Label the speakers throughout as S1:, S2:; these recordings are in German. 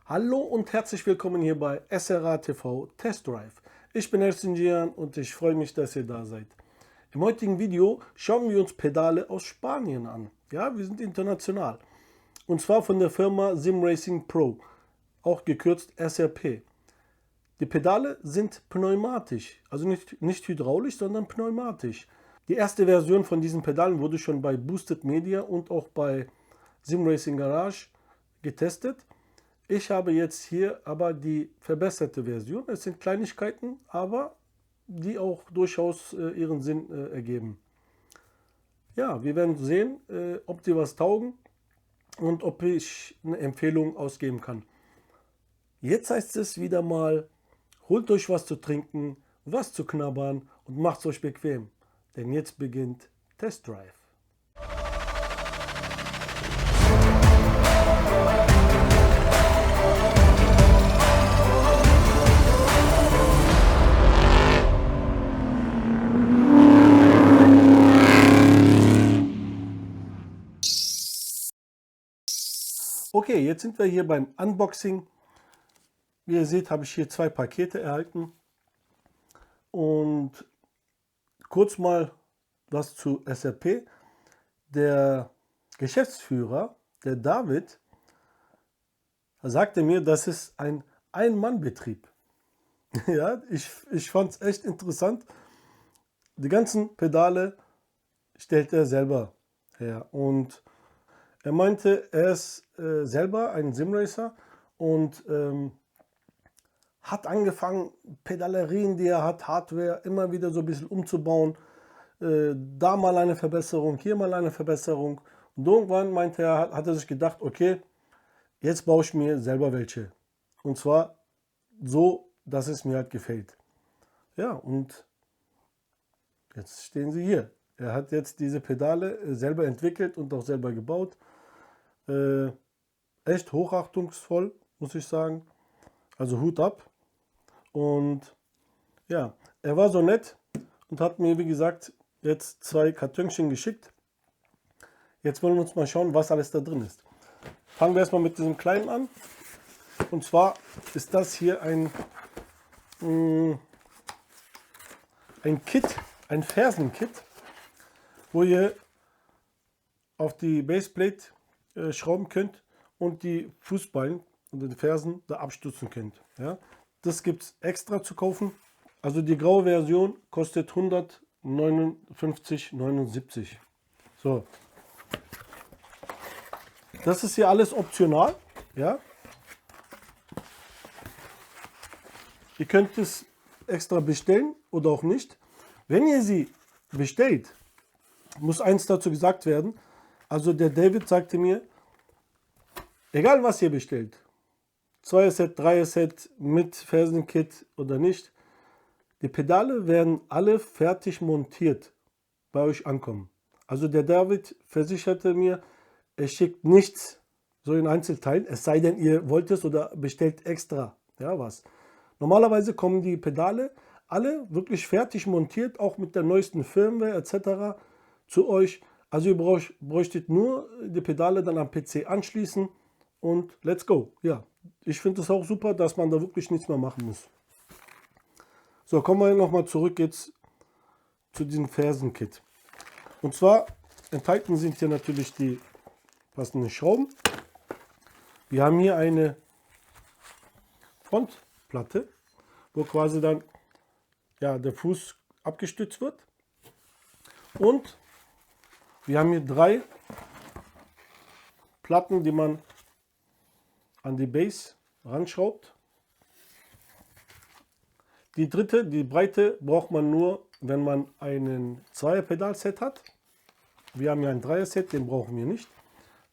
S1: Hallo und herzlich willkommen hier bei SRA TV Test Drive. Ich bin Ersinjian und ich freue mich, dass ihr da seid. Im heutigen Video schauen wir uns Pedale aus Spanien an. Ja, wir sind international. Und zwar von der Firma SimRacing Pro, auch gekürzt SRP. Die Pedale sind pneumatisch, also nicht hydraulisch, sondern pneumatisch. Die erste Version von diesen Pedalen wurde schon bei Boosted Media und auch bei SimRacing Garage getestet. Ich habe jetzt hier aber die verbesserte Version. Es sind Kleinigkeiten, aber die auch durchaus ihren Sinn ergeben. Ja, wir werden sehen, ob die was taugen und ob ich eine Empfehlung ausgeben kann. Jetzt heißt es wieder mal, holt euch was zu trinken, was zu knabbern und macht es euch bequem. Denn jetzt beginnt Test Drive. Okay, jetzt sind wir hier beim Unboxing. Wie ihr seht, habe ich hier zwei Pakete erhalten. Und kurz mal was zu SRP. Der Geschäftsführer, der David, sagte mir, das ist ein Ein-Mann-Betrieb. Ja, ich fand es echt interessant. Die ganzen Pedale stellt er selber her. Und er meinte, er ist selber ein Simracer und hat angefangen, Pedalerien, die er hat, Hardware, immer wieder so ein bisschen umzubauen. Da mal eine Verbesserung, hier mal eine Verbesserung. Und irgendwann meinte er, hat er sich gedacht, okay, jetzt baue ich mir selber welche. Und zwar so, dass es mir halt gefällt. Ja, und jetzt stehen sie hier. Er hat jetzt diese Pedale selber entwickelt und auch selber gebaut. Echt hochachtungsvoll, muss ich sagen. Also Hut ab. Und ja, er war so nett und hat mir, wie gesagt, jetzt zwei Kartönchen geschickt. Jetzt wollen wir uns mal schauen, was alles da drin ist. Fangen wir erstmal mit diesem kleinen an. Und zwar ist das hier ein Kit, ein Fersenkit, wo ihr auf die Baseplate schrauben könnt und die Fußballen und die Fersen da abstützen könnt. Ja? Das gibt es extra zu kaufen. Also die graue Version kostet 159,79. So. Das ist hier alles optional. Ja? Ihr könnt es extra bestellen oder auch nicht. Wenn ihr sie bestellt, muss eins dazu gesagt werden. Also der David sagte mir, egal was ihr bestellt, 2er-Set, 3er-Set mit Fersenkit oder nicht, die Pedale werden alle fertig montiert bei euch ankommen. Also der David versicherte mir, er schickt nichts so in Einzelteilen, es sei denn, ihr wollt es oder bestellt extra. Ja, was. Normalerweise kommen die Pedale alle wirklich fertig montiert, auch mit der neuesten Firmware etc. zu euch. Also ihr bräuchtet nur die Pedale dann am PC anschließen und let's go. Ja, ich finde es auch super, dass man da wirklich nichts mehr machen muss. So, kommen wir nochmal zurück jetzt zu diesem Fersenkit. Und zwar enthalten sind hier natürlich die passenden Schrauben. Wir haben hier eine Frontplatte, wo quasi dann ja, der Fuß abgestützt wird. Und wir haben hier drei Platten, die man an die Base ranschraubt. Die dritte, die Breite, braucht man nur, wenn man einen Zweier-Pedal-Set hat. Wir haben hier ein Dreier-Set, den brauchen wir nicht.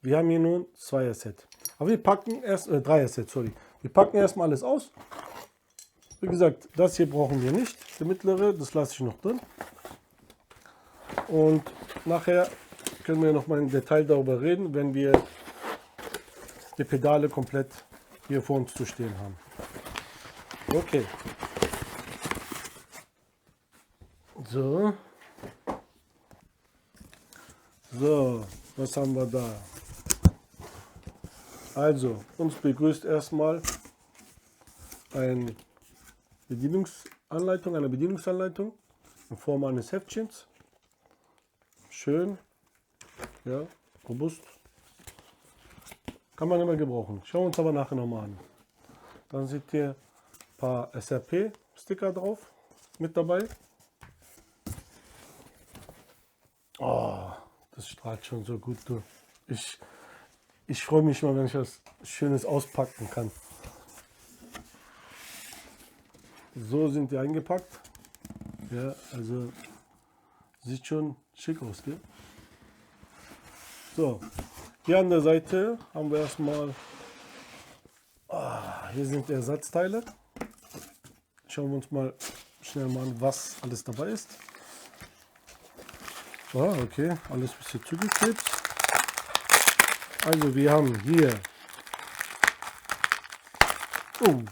S1: Wir haben hier nur ein Zweier-Set. Aber wir packen erst, Dreier-Set, sorry. Wir packen erstmal alles aus. Wie gesagt, das hier brauchen wir nicht. Der mittlere, das lasse ich noch drin. Und nachher können wir noch mal im Detail darüber reden, wenn wir die Pedale komplett hier vor uns zu stehen haben. Okay. So. So, was haben wir da? Also, uns begrüßt erstmal eine Bedienungsanleitung in Form eines Heftchens. Schön, ja, robust. Kann man immer gebrauchen. Schauen wir uns aber nachher nochmal an. Dann seht ihr ein paar SRP-Sticker drauf mit dabei. Oh, das strahlt schon so gut durch. Ich freue mich mal, wenn ich was Schönes auspacken kann. So sind die eingepackt. Ja, also sieht schon schick aus, gell? So, hier an der Seite haben wir erstmal, hier sind Ersatzteile. Schauen wir uns mal schnell mal an, was alles dabei ist. Okay, alles ein bisschen zugeklebt. Also wir haben hier, oh,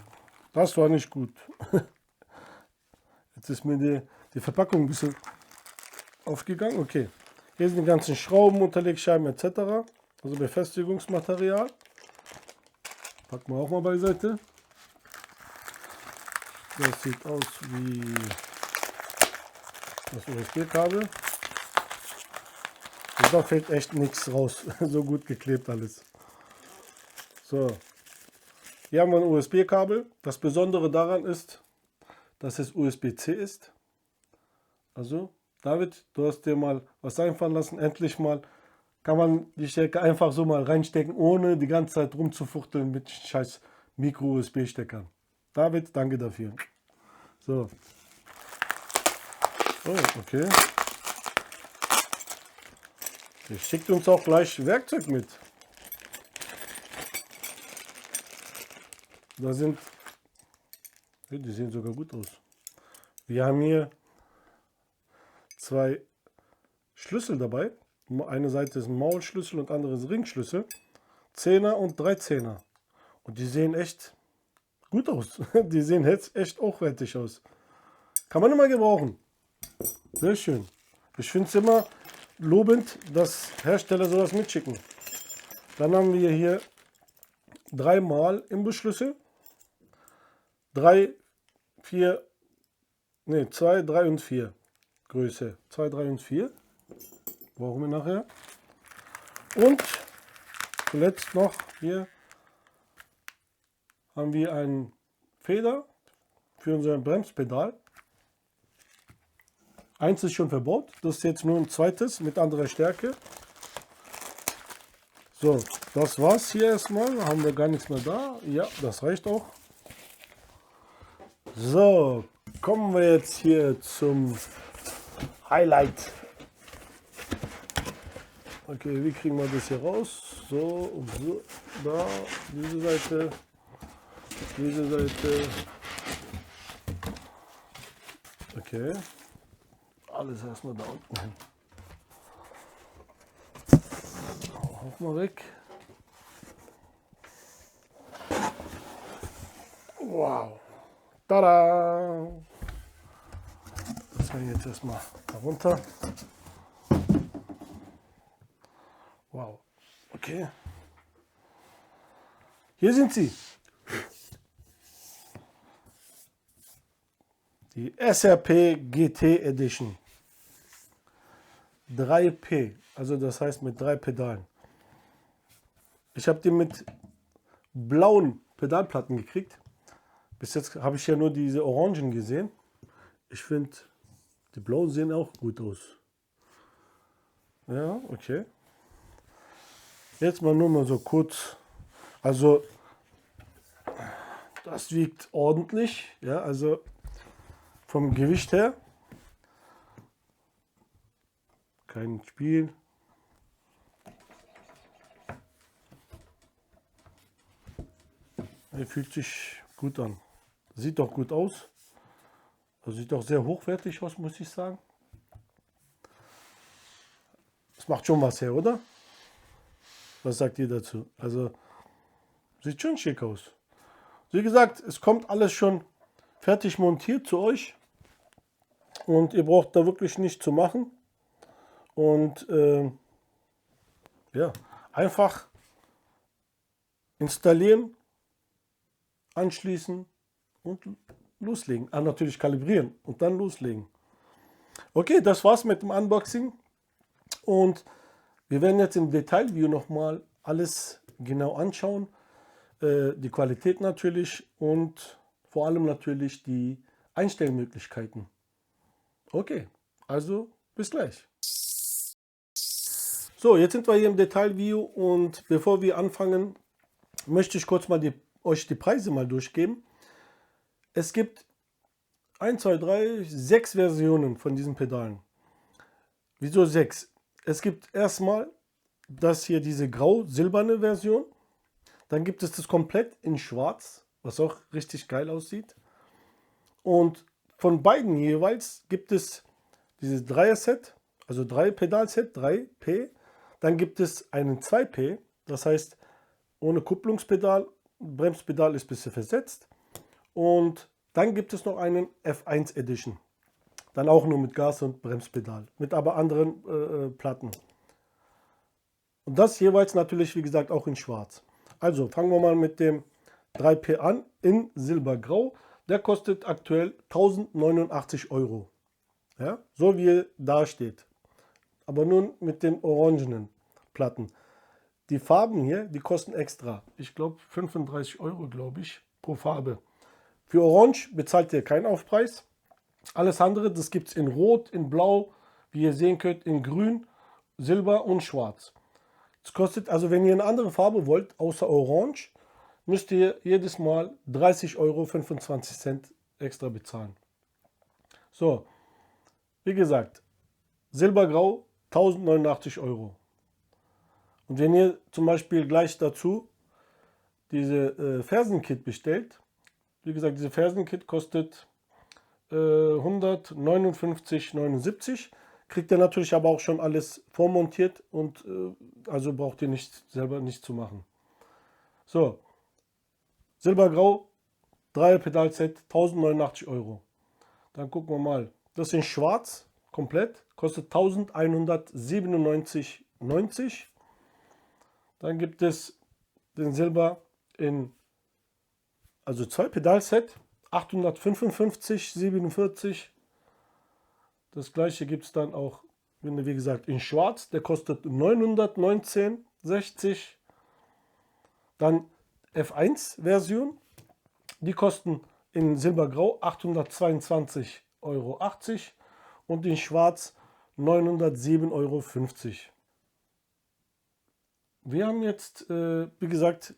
S1: das war nicht gut. Jetzt ist mir die Verpackung ein bisschen aufgegangen. Okay, hier sind die ganzen Schrauben, Unterlegscheiben etc. Also Befestigungsmaterial. Packen wir auch mal beiseite. Das sieht aus wie das USB-Kabel. Und da fällt echt nichts raus. So gut geklebt alles. So. Hier haben wir ein USB-Kabel. Das Besondere daran ist, dass es USB-C ist. Also, David, du hast dir mal was einfallen lassen. Endlich mal kann man die Stecker einfach so mal reinstecken, ohne die ganze Zeit rumzufuchteln mit scheiß Micro-USB-Steckern. David, danke dafür. So. Oh, okay. Der schickt uns auch gleich Werkzeug mit. Da sind, die sehen sogar gut aus. Wir haben hier zwei Schlüssel dabei. Eine Seite ist ein Maulschlüssel und andere ist Ringschlüssel. 10er und 13er. Und die sehen echt gut aus. Die sehen jetzt echt hochwertig aus. Kann man immer gebrauchen. Sehr schön. Ich finde es immer lobend, dass Hersteller sowas mitschicken. Dann haben wir hier 3x Imbusschlüssel. 2, 3 und 4 Größe. 2, 3 und 4. Brauchen wir nachher. Und zuletzt noch hier haben wir einen Feder für unser Bremspedal. Eins ist schon verbaut. Das ist jetzt nur ein zweites mit anderer Stärke. So, das war's hier erstmal. Da haben wir gar nichts mehr da. Ja, das reicht auch. So, kommen wir jetzt hier zum Highlight. Okay, wie kriegen wir das hier raus? So und so. Da, diese Seite. Diese Seite. Okay. Alles erstmal da unten hin. Auch mal weg. Wow. Tada! Das kann ich jetzt erstmal da runter. Wow. Okay. Hier sind sie. Die SRP GT Edition. 3P. Also das heißt mit 3 Pedalen. Ich habe die mit blauen Pedalplatten gekriegt. Bis jetzt habe ich ja nur diese Orangen gesehen. Ich finde, die blauen sehen auch gut aus. Ja, okay. Jetzt mal nur mal so kurz. Also, das wiegt ordentlich. Ja, also vom Gewicht her. Kein Spiel. Er fühlt sich gut an. Sieht doch gut aus. Also sieht doch sehr hochwertig aus, muss ich sagen. Das macht schon was her, oder? Was sagt ihr dazu? Also sieht schon schick aus. Wie gesagt, es kommt alles schon fertig montiert zu euch. Und ihr braucht da wirklich nichts zu machen. Und ja, einfach installieren, anschließen und loslegen. Natürlich kalibrieren und dann loslegen. Okay, das war's mit dem Unboxing und wir werden jetzt im Detailview nochmal alles genau anschauen. Die Qualität natürlich und vor allem natürlich die Einstellmöglichkeiten. Okay, also bis gleich. So, jetzt sind wir hier im Detailview und bevor wir anfangen, möchte ich kurz mal euch die Preise mal durchgeben. Es gibt 1, 2, 3, 6 Versionen von diesen Pedalen. Wieso 6? Es gibt erstmal das hier, diese grau-silberne Version. Dann gibt es das komplett in schwarz, was auch richtig geil aussieht. Und von beiden jeweils gibt es dieses Dreier-Set, also 3 Pedal-Set, 3P. Dann gibt es einen 2P, das heißt ohne Kupplungspedal, Bremspedal ist ein bisschen versetzt. Und dann gibt es noch einen F1 Edition. Dann auch nur mit Gas- und Bremspedal, mit aber anderen Platten. Und das jeweils natürlich, wie gesagt, auch in schwarz. Also fangen wir mal mit dem 3P an, in Silbergrau. Der kostet aktuell 1089 Euro. Ja, so wie er da steht. Aber nun mit den orangenen Platten. Die Farben hier, die kosten extra. Ich glaube 35 Euro, glaube ich, pro Farbe. Für Orange bezahlt ihr keinen Aufpreis. Alles andere, das gibt es in Rot, in Blau, wie ihr sehen könnt, in Grün, Silber und Schwarz. Es kostet, also wenn ihr eine andere Farbe wollt, außer Orange, müsst ihr jedes Mal 30,25 Euro extra bezahlen. So, wie gesagt, Silbergrau 1089 Euro. Und wenn ihr zum Beispiel gleich dazu diese Fersenkit bestellt, wie gesagt, diese Fersenkit kostet 159,79. Kriegt ihr natürlich aber auch schon alles vormontiert und also braucht ihr nicht selber nicht zu machen. So, Silbergrau, 3 Pedalset, 1089 Euro. Dann gucken wir mal. Das in schwarz, komplett, kostet 1197,90. Dann gibt es den Silber in, also 2 Pedalset, 855,47. Das gleiche gibt es dann auch, wie gesagt, in schwarz. Der kostet 919,60. Dann F1-Version. Die kosten in Silbergrau 822,80 Euro und in schwarz 907,50 Euro. Wir haben jetzt, wie gesagt,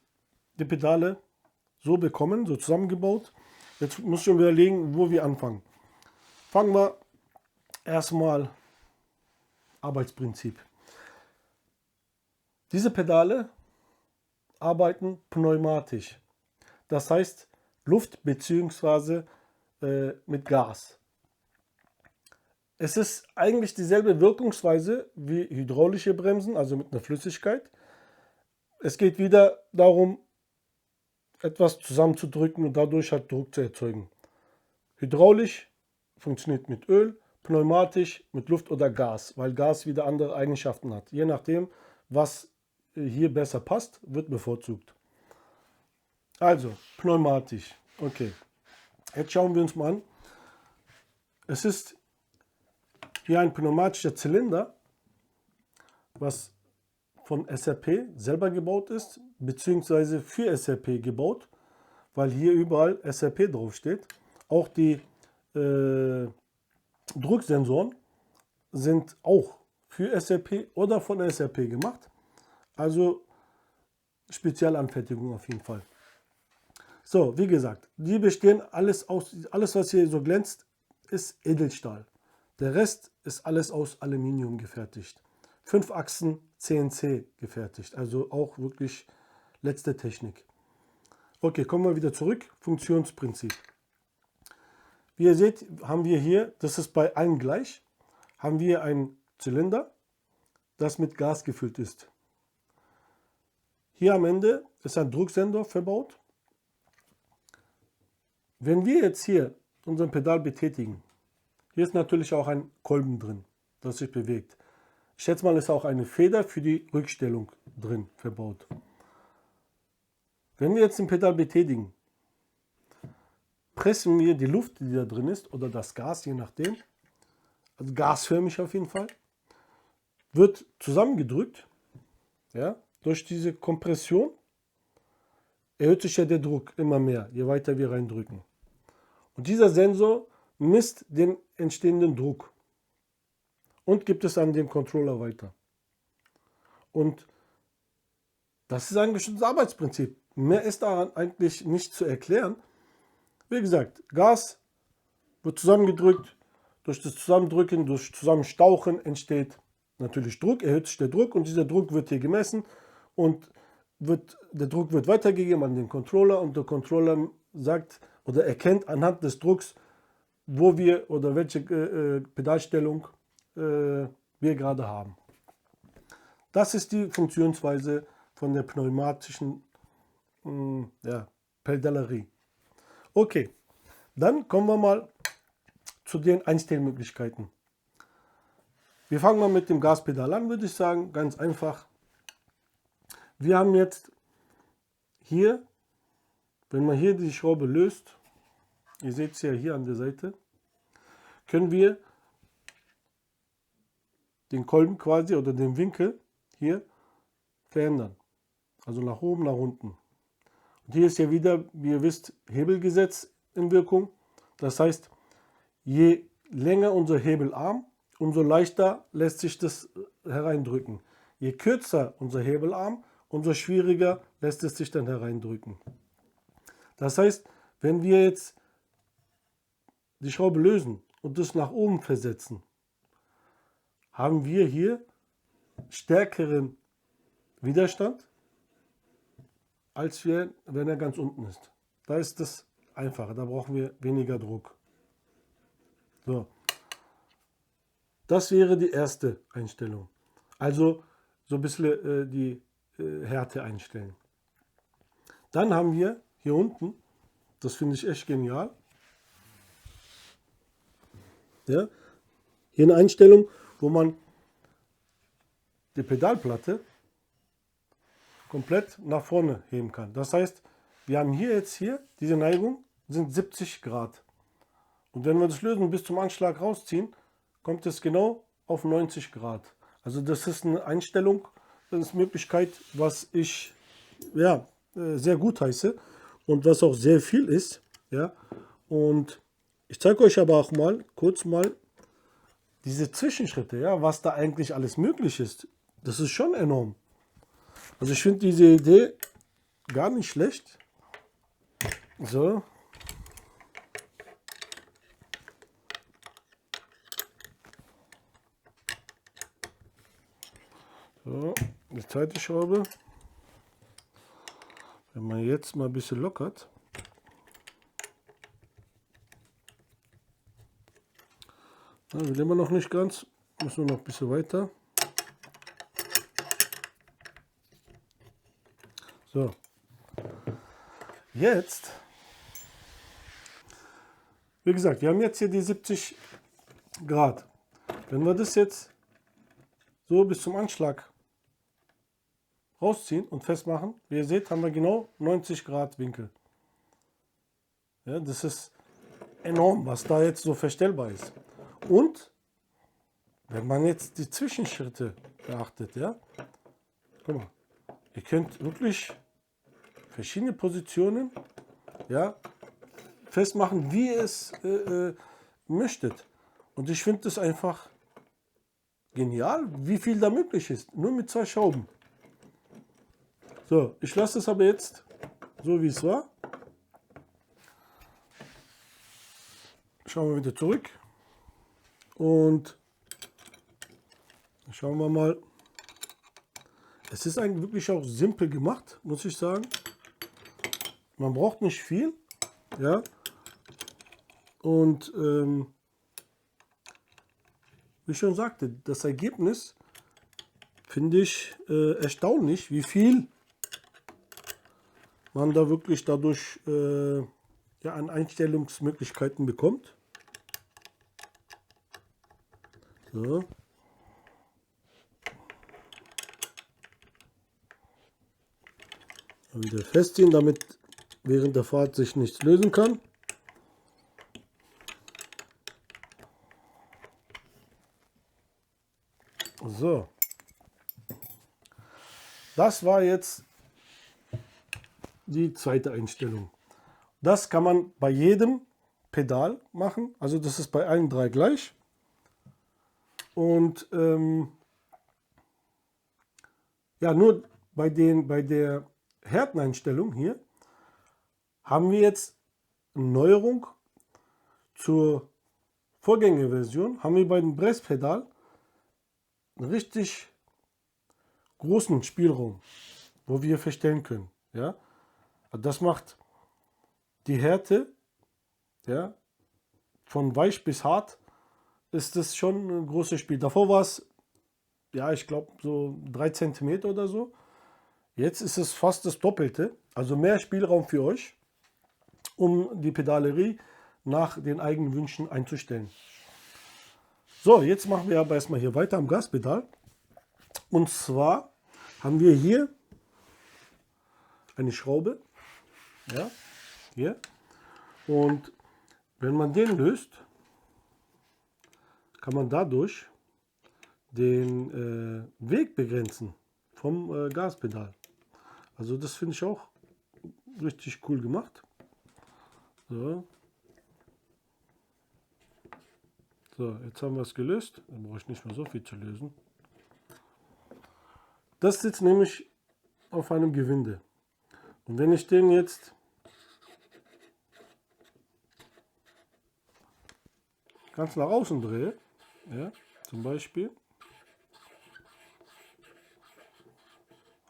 S1: die Pedale so bekommen, so zusammengebaut. Jetzt muss ich überlegen, wo wir anfangen. Fangen wir erstmal Arbeitsprinzip. Diese Pedale arbeiten pneumatisch. Das heißt Luft bzw. mit Gas. Es ist eigentlich dieselbe Wirkungsweise wie hydraulische Bremsen, also mit einer Flüssigkeit. Es geht wieder darum, etwas zusammenzudrücken und dadurch halt Druck zu erzeugen. Hydraulisch funktioniert mit Öl, pneumatisch mit Luft oder Gas, weil Gas wieder andere Eigenschaften hat. Je nachdem, was hier besser passt, wird bevorzugt. Also, pneumatisch. Okay, jetzt schauen wir uns mal an. Es ist hier ein pneumatischer Zylinder, was von SRP selber gebaut ist, beziehungsweise für SRP gebaut, weil hier überall SRP draufsteht. Auch die Drucksensoren sind auch für SRP oder von SRP gemacht. Also Spezialanfertigung auf jeden Fall. So, wie gesagt, die bestehen alles was hier so glänzt, ist Edelstahl. Der Rest ist alles aus Aluminium gefertigt. 5 Achsen CNC gefertigt, also auch wirklich letzte Technik. Okay, kommen wir wieder zurück. Funktionsprinzip. Wie ihr seht, haben wir hier, das ist bei allen gleich, haben wir einen Zylinder, das mit Gas gefüllt ist. Hier am Ende ist ein Drucksensor verbaut. Wenn wir jetzt hier unseren Pedal betätigen, hier ist natürlich auch ein Kolben drin, das sich bewegt. Ich schätze mal, ist auch eine Feder für die Rückstellung drin verbaut. Wenn wir jetzt den Pedal betätigen, pressen wir die Luft, die da drin ist, oder das Gas, je nachdem, also gasförmig auf jeden Fall, wird zusammengedrückt, ja, durch diese Kompression erhöht sich ja der Druck immer mehr, je weiter wir reindrücken. Und dieser Sensor misst den entstehenden Druck und gibt es an den Controller weiter. Und das ist eigentlich das Arbeitsprinzip. Mehr ist daran eigentlich nicht zu erklären. Wie gesagt, Gas wird zusammengedrückt. Durch das Zusammendrücken, durch Zusammenstauchen entsteht natürlich Druck, erhöht sich der Druck und dieser Druck wird hier gemessen und der Druck wird weitergegeben an den Controller und der Controller sagt oder erkennt anhand des Drucks, wo wir oder welche Pedalstellung wir gerade haben. Das ist die Funktionsweise von der pneumatischen Pedalerie. Okay, dann kommen wir mal zu den Einstellmöglichkeiten. Wir fangen mal mit dem Gaspedal an, würde ich sagen, ganz einfach. Wir haben jetzt hier, wenn man hier die Schraube löst, ihr seht es ja hier an der Seite, können wir den Kolben quasi oder den Winkel hier verändern. Also nach oben, nach unten. Und hier ist ja wieder, wie ihr wisst, Hebelgesetz in Wirkung. Das heißt, je länger unser Hebelarm, umso leichter lässt sich das hereindrücken. Je kürzer unser Hebelarm, umso schwieriger lässt es sich dann hereindrücken. Das heißt, wenn wir jetzt die Schraube lösen und das nach oben versetzen, haben wir hier stärkeren Widerstand, als wenn er ganz unten ist. Da ist das einfacher, da brauchen wir weniger Druck. So. Das wäre die erste Einstellung. Also so ein bisschen die Härte einstellen. Dann haben wir hier unten, das finde ich echt genial, ja, hier eine Einstellung, wo man die Pedalplatte komplett nach vorne heben kann. Das heißt, wir haben hier diese Neigung, sind 70 Grad. Und wenn wir das lösen bis zum Anschlag rausziehen, kommt es genau auf 90 Grad. Also das ist eine Einstellung, das ist eine Möglichkeit, was ich sehr gut heiße und was auch sehr viel ist. Ja. Und ich zeige euch aber auch mal kurz diese Zwischenschritte, ja, was da eigentlich alles möglich ist. Das ist schon enorm. Also ich finde diese Idee gar nicht schlecht. So. So, die zweite Schraube. Wenn man jetzt mal ein bisschen lockert. Ja, will immer noch nicht ganz. Müssen wir noch ein bisschen weiter. So. Jetzt. Wie gesagt, wir haben jetzt hier die 70 Grad. Wenn wir das jetzt so bis zum Anschlag rausziehen und festmachen, wie ihr seht, haben wir genau 90 Grad Winkel. Ja, das ist enorm, was da jetzt so verstellbar ist. Und wenn man jetzt die Zwischenschritte beachtet, ja, guck mal, ihr könnt wirklich verschiedene Positionen, ja, festmachen, wie ihr es möchtet. Und ich finde das einfach genial, wie viel da möglich ist. Nur mit 2 Schrauben. So, ich lasse es aber jetzt so, wie es war. Schauen wir wieder zurück. Und schauen wir mal. Es ist eigentlich wirklich auch simpel gemacht, muss ich sagen. Man braucht nicht viel. Ja. Und wie ich schon sagte, das Ergebnis finde ich erstaunlich, wie viel man da wirklich dadurch an Einstellungsmöglichkeiten bekommt. So. Wieder festziehen, damit während der Fahrt sich nichts lösen kann. So. Das war jetzt die zweite Einstellung. Das kann man bei jedem Pedal machen. Also das ist bei allen drei gleich. Und ja, nur bei der Härteneinstellung hier haben wir jetzt eine Neuerung zur Vorgängerversion. Haben wir bei dem Presspedal einen richtig großen Spielraum, wo wir verstellen können. Ja? Das macht die Härte, ja, von weich bis hart, ist das schon ein großes Spiel. Davor war es, ja, ich glaube so 3 cm oder so. Jetzt ist es fast das Doppelte, also mehr Spielraum für euch, um die Pedalerie nach den eigenen Wünschen einzustellen. So, jetzt machen wir aber erstmal hier weiter am Gaspedal. Und zwar haben wir hier eine Schraube, ja, hier. Und wenn man den löst, kann man dadurch den Weg begrenzen vom Gaspedal. Also das finde ich auch richtig cool gemacht. So. So, jetzt haben wir es gelöst. Dann brauche ich nicht mehr so viel zu lösen. Das sitzt nämlich auf einem Gewinde. Und wenn ich den jetzt ganz nach außen drehe, ja, zum Beispiel,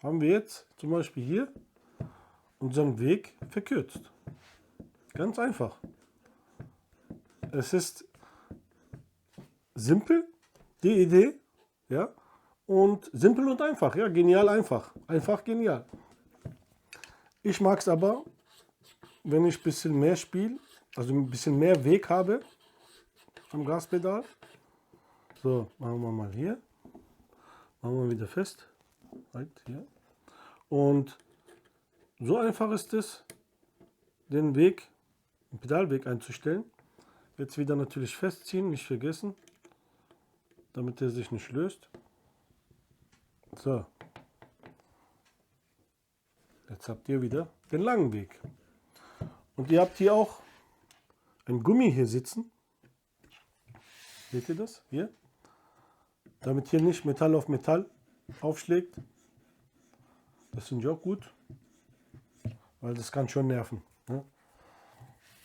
S1: haben wir jetzt zum Beispiel hier unseren Weg verkürzt. Ganz einfach. Es ist simpel, die Idee, ja, und simpel und einfach, ja, genial einfach. Einfach genial. Ich mag es aber, wenn ich ein bisschen mehr spiele, also ein bisschen mehr Weg habe am Gaspedal. So, machen wir mal hier. Machen wir wieder fest. Halt hier. Und so einfach ist es, den Weg, den Pedalweg einzustellen. Jetzt wieder natürlich festziehen, nicht vergessen, damit er sich nicht löst. So. Jetzt habt ihr wieder den langen Weg. Und ihr habt hier auch ein Gummi hier sitzen. Seht ihr das? Hier. Damit hier nicht Metall auf Metall aufschlägt. Das finde ich auch gut. Weil das kann schon nerven. Ne?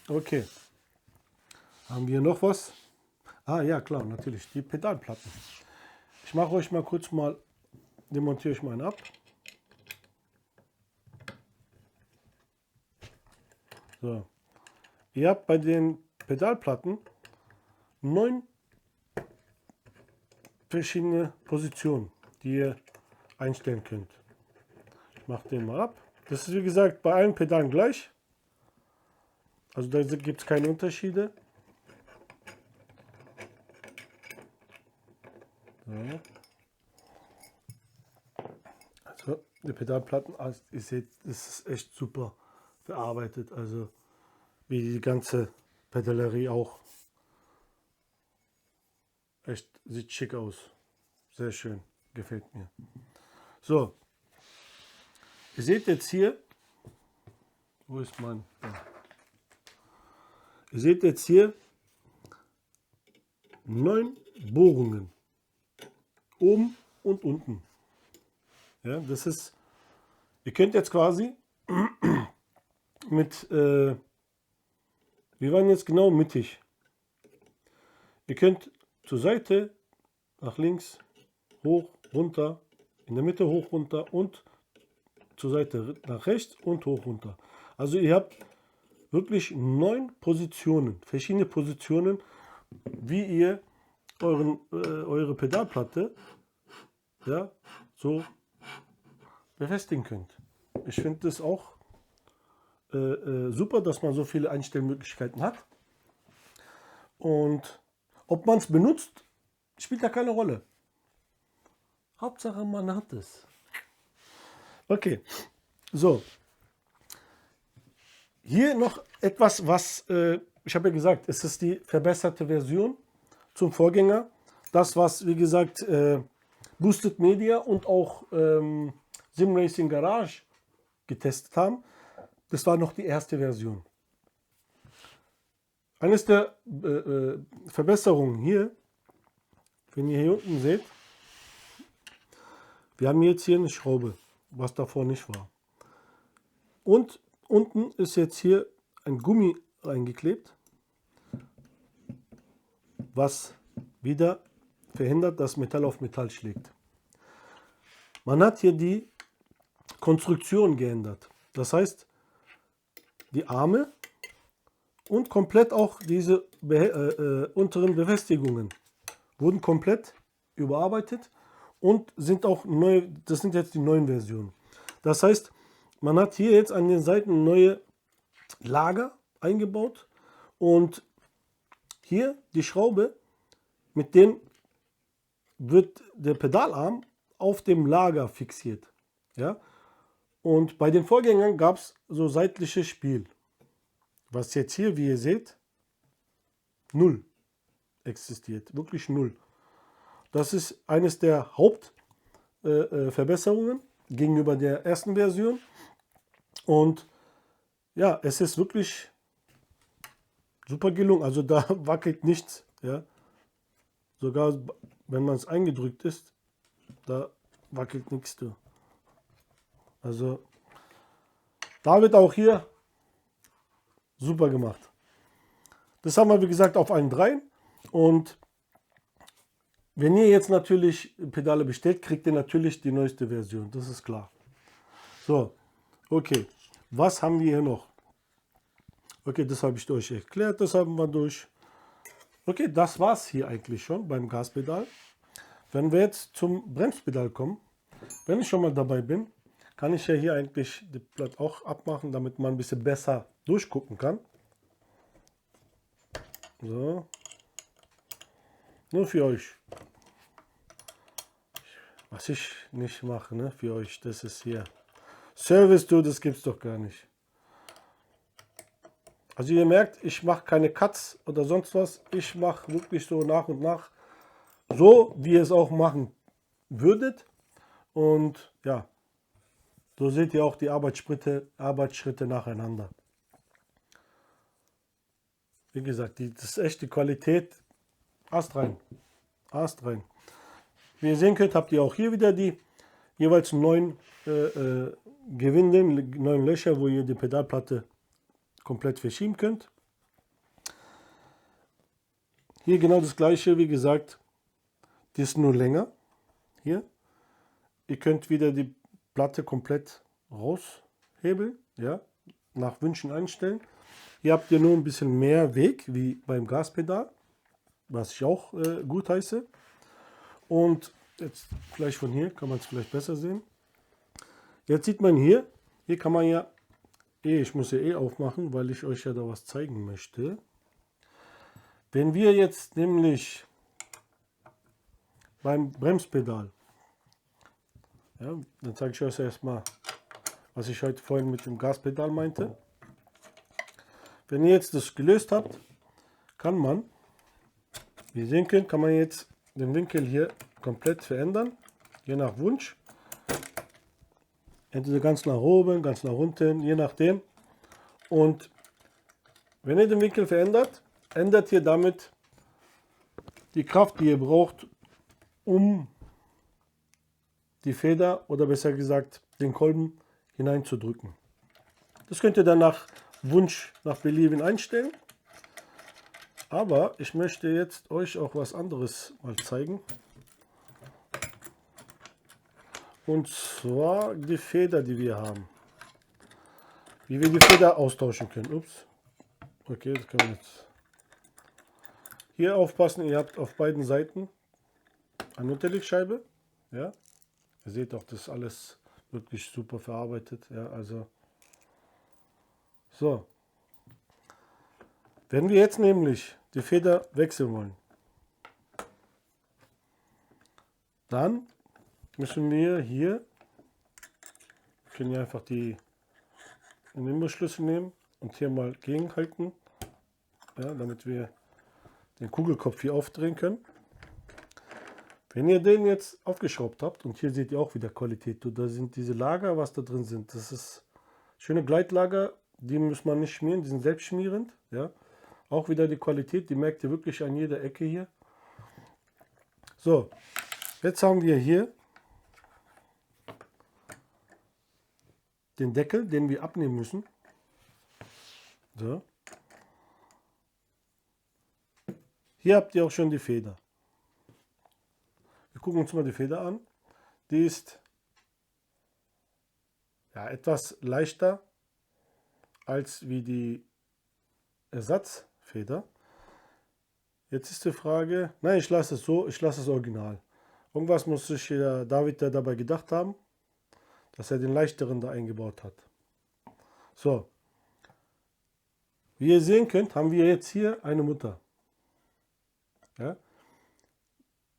S1: Okay. Haben wir noch was? Ah ja, klar, natürlich. Die Pedalplatten. Ich mache euch mal kurz demontiere ich mal einen ab. So. Ihr habt bei den Pedalplatten 9 verschiedene Positionen, die ihr einstellen könnt. Ich mache den mal ab. Das ist wie gesagt bei allen Pedalen gleich. Also da gibt es keine Unterschiede. So. Also die Pedalplatten, also ihr seht, das ist echt super verarbeitet. Also wie die ganze Pedalerie auch. Echt, sieht schick aus. Sehr schön. Gefällt mir. So. Ihr seht jetzt hier, wo ist mein? Ja. Ihr seht jetzt hier 9 Bohrungen. Oben und unten. Ja, das ist, ihr könnt jetzt quasi mit, wir waren jetzt genau mittig. Ihr könnt zur Seite, nach links, hoch, runter, in der Mitte hoch, runter und zur Seite nach rechts und hoch, runter. Also ihr habt wirklich 9 Positionen, verschiedene Positionen, wie ihr eure Pedalplatte, ja, so befestigen könnt. Ich finde das auch super, dass man so viele Einstellmöglichkeiten hat. Und ob man es benutzt, spielt ja keine Rolle. Hauptsache man hat es. Okay, so, Hier noch etwas, was, ich habe ja gesagt, es ist die verbesserte Version zum Vorgänger. Das, was, wie gesagt, Boosted Media und auch Sim Racing Garage getestet haben, das war noch die erste Version. Eines der Verbesserungen hier, wenn ihr hier unten seht, wir haben jetzt hier eine Schraube, was davor nicht war. Und unten ist jetzt hier ein Gummi reingeklebt, was wieder verhindert, dass Metall auf Metall schlägt. Man hat hier die Konstruktion geändert. Das heißt, die Arme und komplett auch diese unteren Befestigungen wurden komplett überarbeitet und sind auch neu, das sind jetzt die neuen Versionen. Das heißt, man hat hier jetzt an den Seiten neue Lager eingebaut und hier die Schraube, mit dem wird der Pedalarm auf dem Lager fixiert. Ja? Und bei den Vorgängern gab es so seitliches Spiel, was jetzt hier, wie ihr seht, null existiert, wirklich null. Das ist eines der Hauptverbesserungen gegenüber der ersten Version. Und ja, es ist wirklich super gelungen. Also da wackelt nichts. Ja? Sogar wenn man es eingedrückt ist, da wackelt nichts. Also da wird auch hier super gemacht. Das haben wir, wie gesagt, auf allen dreien. Und wenn ihr jetzt natürlich Pedale bestellt, kriegt ihr natürlich die neueste Version. Das ist klar. So, okay. Was haben wir hier noch? Okay, das habe ich euch erklärt. Das haben wir durch. Okay, das war es hier eigentlich schon beim Gaspedal. Wenn wir jetzt zum Bremspedal kommen, wenn ich schon mal dabei bin, kann ich ja hier eigentlich das Blatt auch abmachen, damit man ein bisschen besser durchgucken kann. So. Nur für euch. Was ich nicht mache, ne, für euch, das ist hier. Service, das gibt's doch gar nicht. Also ihr merkt, ich mache keine Cuts oder sonst was. Ich mache wirklich so nach und nach, so wie ihr es auch machen würdet. Und ja, so seht ihr auch die Arbeitsschritte nacheinander. Wie gesagt, das ist echt die Qualität. Astrein. Astrein. Wie ihr sehen könnt, habt ihr auch hier wieder die jeweils neuen Gewinde, neuen Löcher, wo ihr die Pedalplatte komplett verschieben könnt. Hier genau das gleiche, wie gesagt, die ist nur länger. Hier. Ihr könnt wieder die Platte komplett raushebeln, ja, nach Wünschen einstellen. Hier habt ihr nur ein bisschen mehr Weg wie beim Gaspedal, was ich auch gut heiße. Und jetzt gleich von hier kann man es vielleicht besser sehen. Jetzt sieht man hier kann man ja, ich muss ja aufmachen, weil ich euch ja da was zeigen möchte. Wenn wir jetzt nämlich beim Bremspedal, ja, dann zeige ich euch erstmal, was ich heute vorhin mit dem Gaspedal meinte. Wenn ihr jetzt das gelöst habt, kann man, wie ihr sehen könnt, kann man jetzt den Winkel hier komplett verändern, je nach Wunsch. Entweder ganz nach oben, ganz nach unten, je nachdem. Und wenn ihr den Winkel verändert, ändert ihr damit die Kraft, die ihr braucht, um die Feder oder besser gesagt den Kolben hineinzudrücken. Das könnt ihr dann nach Wunsch, nach Belieben einstellen. Aber ich möchte jetzt euch auch was anderes mal zeigen. Und zwar die Feder, die wir haben. Wie wir die Feder austauschen können. Ups. Okay, das können wir jetzt. Hier aufpassen, ihr habt auf beiden Seiten eine Unterlegscheibe. Ja. Ihr seht auch, das ist alles wirklich super verarbeitet. Ja, also. So. Wenn wir jetzt nämlich die Feder wechseln wollen, dann müssen wir hier, können wir einfach den Imbusschlüssel nehmen, und hier mal gegenhalten, ja, damit wir den Kugelkopf hier aufdrehen können. Wenn ihr den jetzt aufgeschraubt habt, und hier seht ihr auch wieder Qualität, da sind diese Lager, was da drin sind, das ist schöne Gleitlager, die muss man nicht schmieren, die sind selbstschmierend, ja. Auch wieder die Qualität, die merkt ihr wirklich an jeder Ecke hier. So, jetzt haben wir hier den Deckel, den wir abnehmen müssen. So. Hier habt ihr auch schon die Feder. Wir gucken uns mal die Feder an. Die ist ja etwas leichter als wie die Ersatzfeder. Jetzt ist die Frage, nein, ich lasse es so, ich lasse es original. Irgendwas muss sich der David dabei gedacht haben, dass er den leichteren da eingebaut hat. So, wie ihr sehen könnt, haben wir jetzt hier eine Mutter. Ja?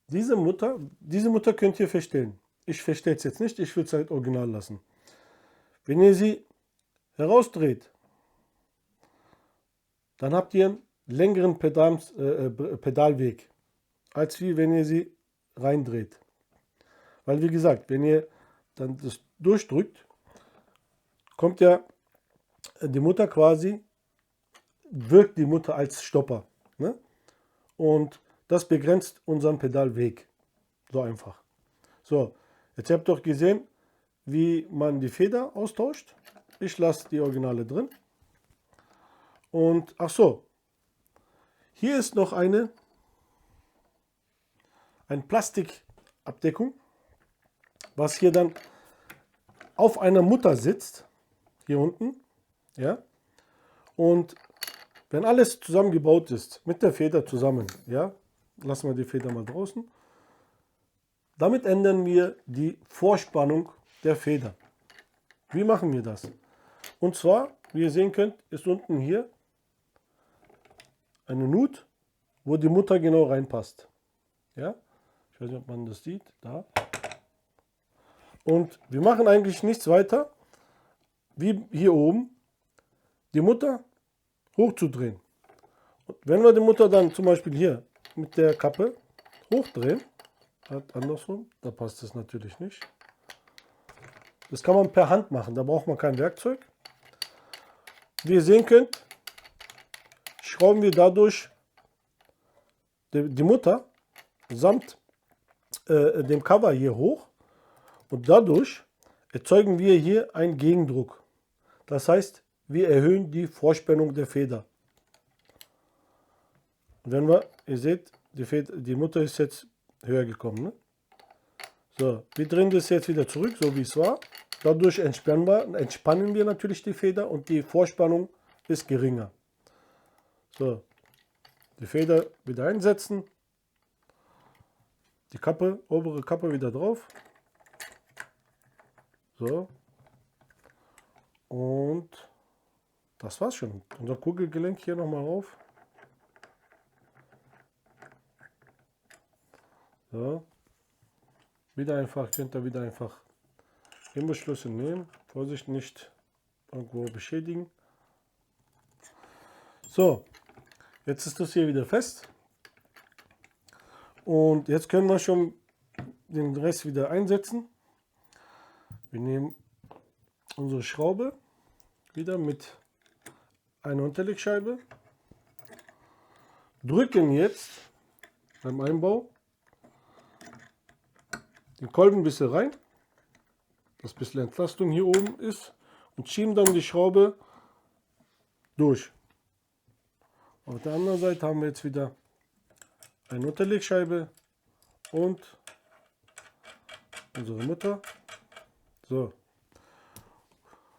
S1: Diese Mutter könnt ihr verstellen. Ich verstehe es jetzt nicht, ich will es halt original lassen. Wenn ihr sie herausdreht, dann habt ihr einen längeren Pedalweg, als wie wenn ihr sie reindreht. Weil wie gesagt, wenn ihr dann das durchdrückt, kommt ja die Mutter quasi, wirkt die Mutter als Stopper. Ne? Und das begrenzt unseren Pedalweg. So einfach. So, jetzt habt ihr doch gesehen, wie man die Feder austauscht. Ich lasse die Originale drin. Und ach so, hier ist noch eine Plastikabdeckung, was hier dann auf einer Mutter sitzt, hier unten, ja. Und wenn alles zusammengebaut ist, mit der Feder zusammen, ja, lassen wir die Feder mal draußen. Damit ändern wir die Vorspannung der Feder. Wie machen wir das? Und zwar, wie ihr sehen könnt, ist unten hier eine Nut, wo die Mutter genau reinpasst. Ja, ich weiß nicht, ob man das sieht, da. Und wir machen eigentlich nichts weiter, wie hier oben die Mutter hochzudrehen. Und wenn wir die Mutter dann zum Beispiel hier mit der Kappe hochdrehen, andersrum, da passt es natürlich nicht. Das kann man per Hand machen, da braucht man kein Werkzeug. Wie ihr sehen könnt, schrauben wir dadurch die Mutter samt dem Cover hier hoch und dadurch erzeugen wir hier einen Gegendruck. Das heißt, wir erhöhen die Vorspannung der Feder. Und wenn wir, ihr seht, die Mutter ist jetzt höher gekommen. Ne? So, wir drehen das jetzt wieder zurück, so wie es war. Dadurch entspannen wir natürlich die Feder und die Vorspannung ist geringer. So, die Feder wieder einsetzen, die Kappe, obere Kappe wieder drauf. So, und das war's schon. Unser Kugelgelenk hier nochmal rauf. So, wieder einfach, könnt ihr wieder einfach Imbusschlüssel nehmen. Vorsicht, nicht irgendwo beschädigen. So, jetzt ist das hier wieder fest. Und jetzt können wir schon den Rest wieder einsetzen. Wir nehmen unsere Schraube wieder mit einer Unterlegscheibe. Drücken jetzt beim Einbau den Kolben ein bisschen rein, dass ein bisschen Entlastung hier oben ist, und schieben dann die Schraube durch. Auf der anderen Seite haben wir jetzt wieder eine Unterlegscheibe und unsere Mutter. So.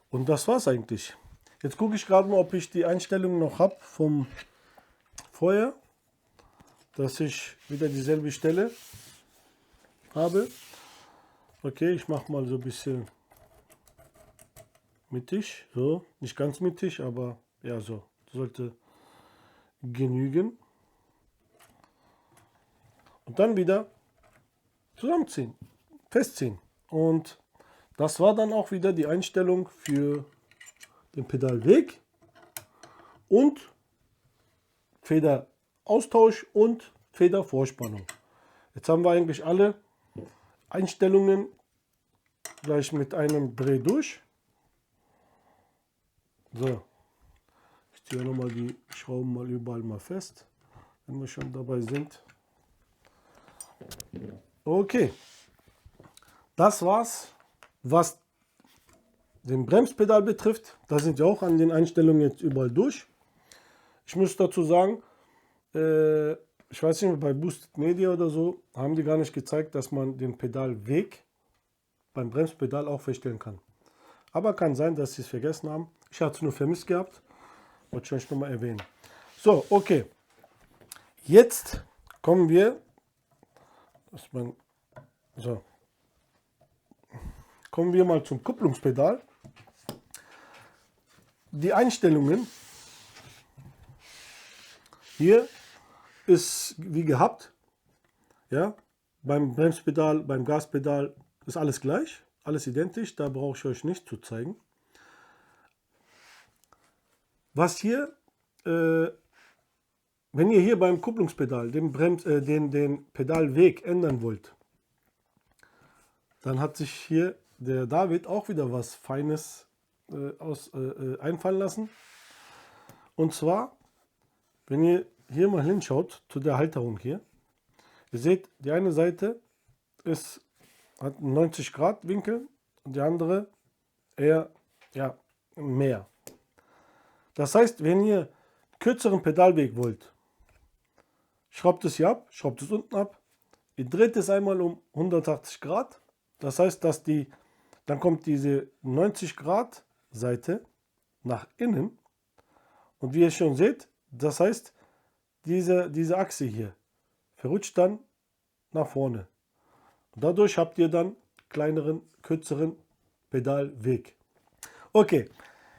S1: Und das war's eigentlich. Jetzt gucke ich gerade mal, ob ich die Einstellungen noch habe vom vorher, dass ich wieder dieselbe Stelle habe. Okay, ich mache mal so ein bisschen mittig, so, nicht ganz mittig, aber ja, so, sollte genügen. Und dann wieder zusammenziehen, festziehen. Und das war dann auch wieder die Einstellung für den Pedalweg. und Federaustausch und Federvorspannung. Jetzt haben wir eigentlich alle Einstellungen gleich mit einem Dreh durch. So, ich ziehe nochmal die Schrauben mal überall mal fest, wenn wir schon dabei sind. Okay, das war's, was den Bremspedal betrifft. Da sind wir auch an den Einstellungen jetzt überall durch. Ich muss dazu sagen, ich weiß nicht, bei Boosted Media oder so haben die gar nicht gezeigt, dass man den Pedalweg beim Bremspedal auch feststellen kann. Aber kann sein, dass sie es vergessen haben. Ich hatte es nur vermisst gehabt. Wollte ich euch nochmal erwähnen. So, okay. Jetzt kommen wir. Kommen wir mal zum Kupplungspedal. Die Einstellungen. Hier ist wie gehabt. Ja, beim Bremspedal, beim Gaspedal ist alles gleich, alles identisch. Da brauche ich euch nicht zu zeigen. Was hier, wenn ihr hier beim Kupplungspedal den Pedalweg ändern wollt, dann hat sich hier der David auch wieder was Feines einfallen lassen. Und zwar, wenn ihr hier mal hinschaut zu der Halterung hier, ihr seht, die eine Seite hat einen 90 Grad Winkel und die andere eher mehr. Das heißt, wenn ihr einen kürzeren Pedalweg wollt, schraubt es hier ab, schraubt es unten ab, ihr dreht es einmal um 180 Grad. Das heißt, dann kommt diese 90 Grad Seite nach innen und wie ihr schon seht, das heißt, diese Achse hier verrutscht dann nach vorne. Und dadurch habt ihr dann kleineren, kürzeren Pedalweg. Okay,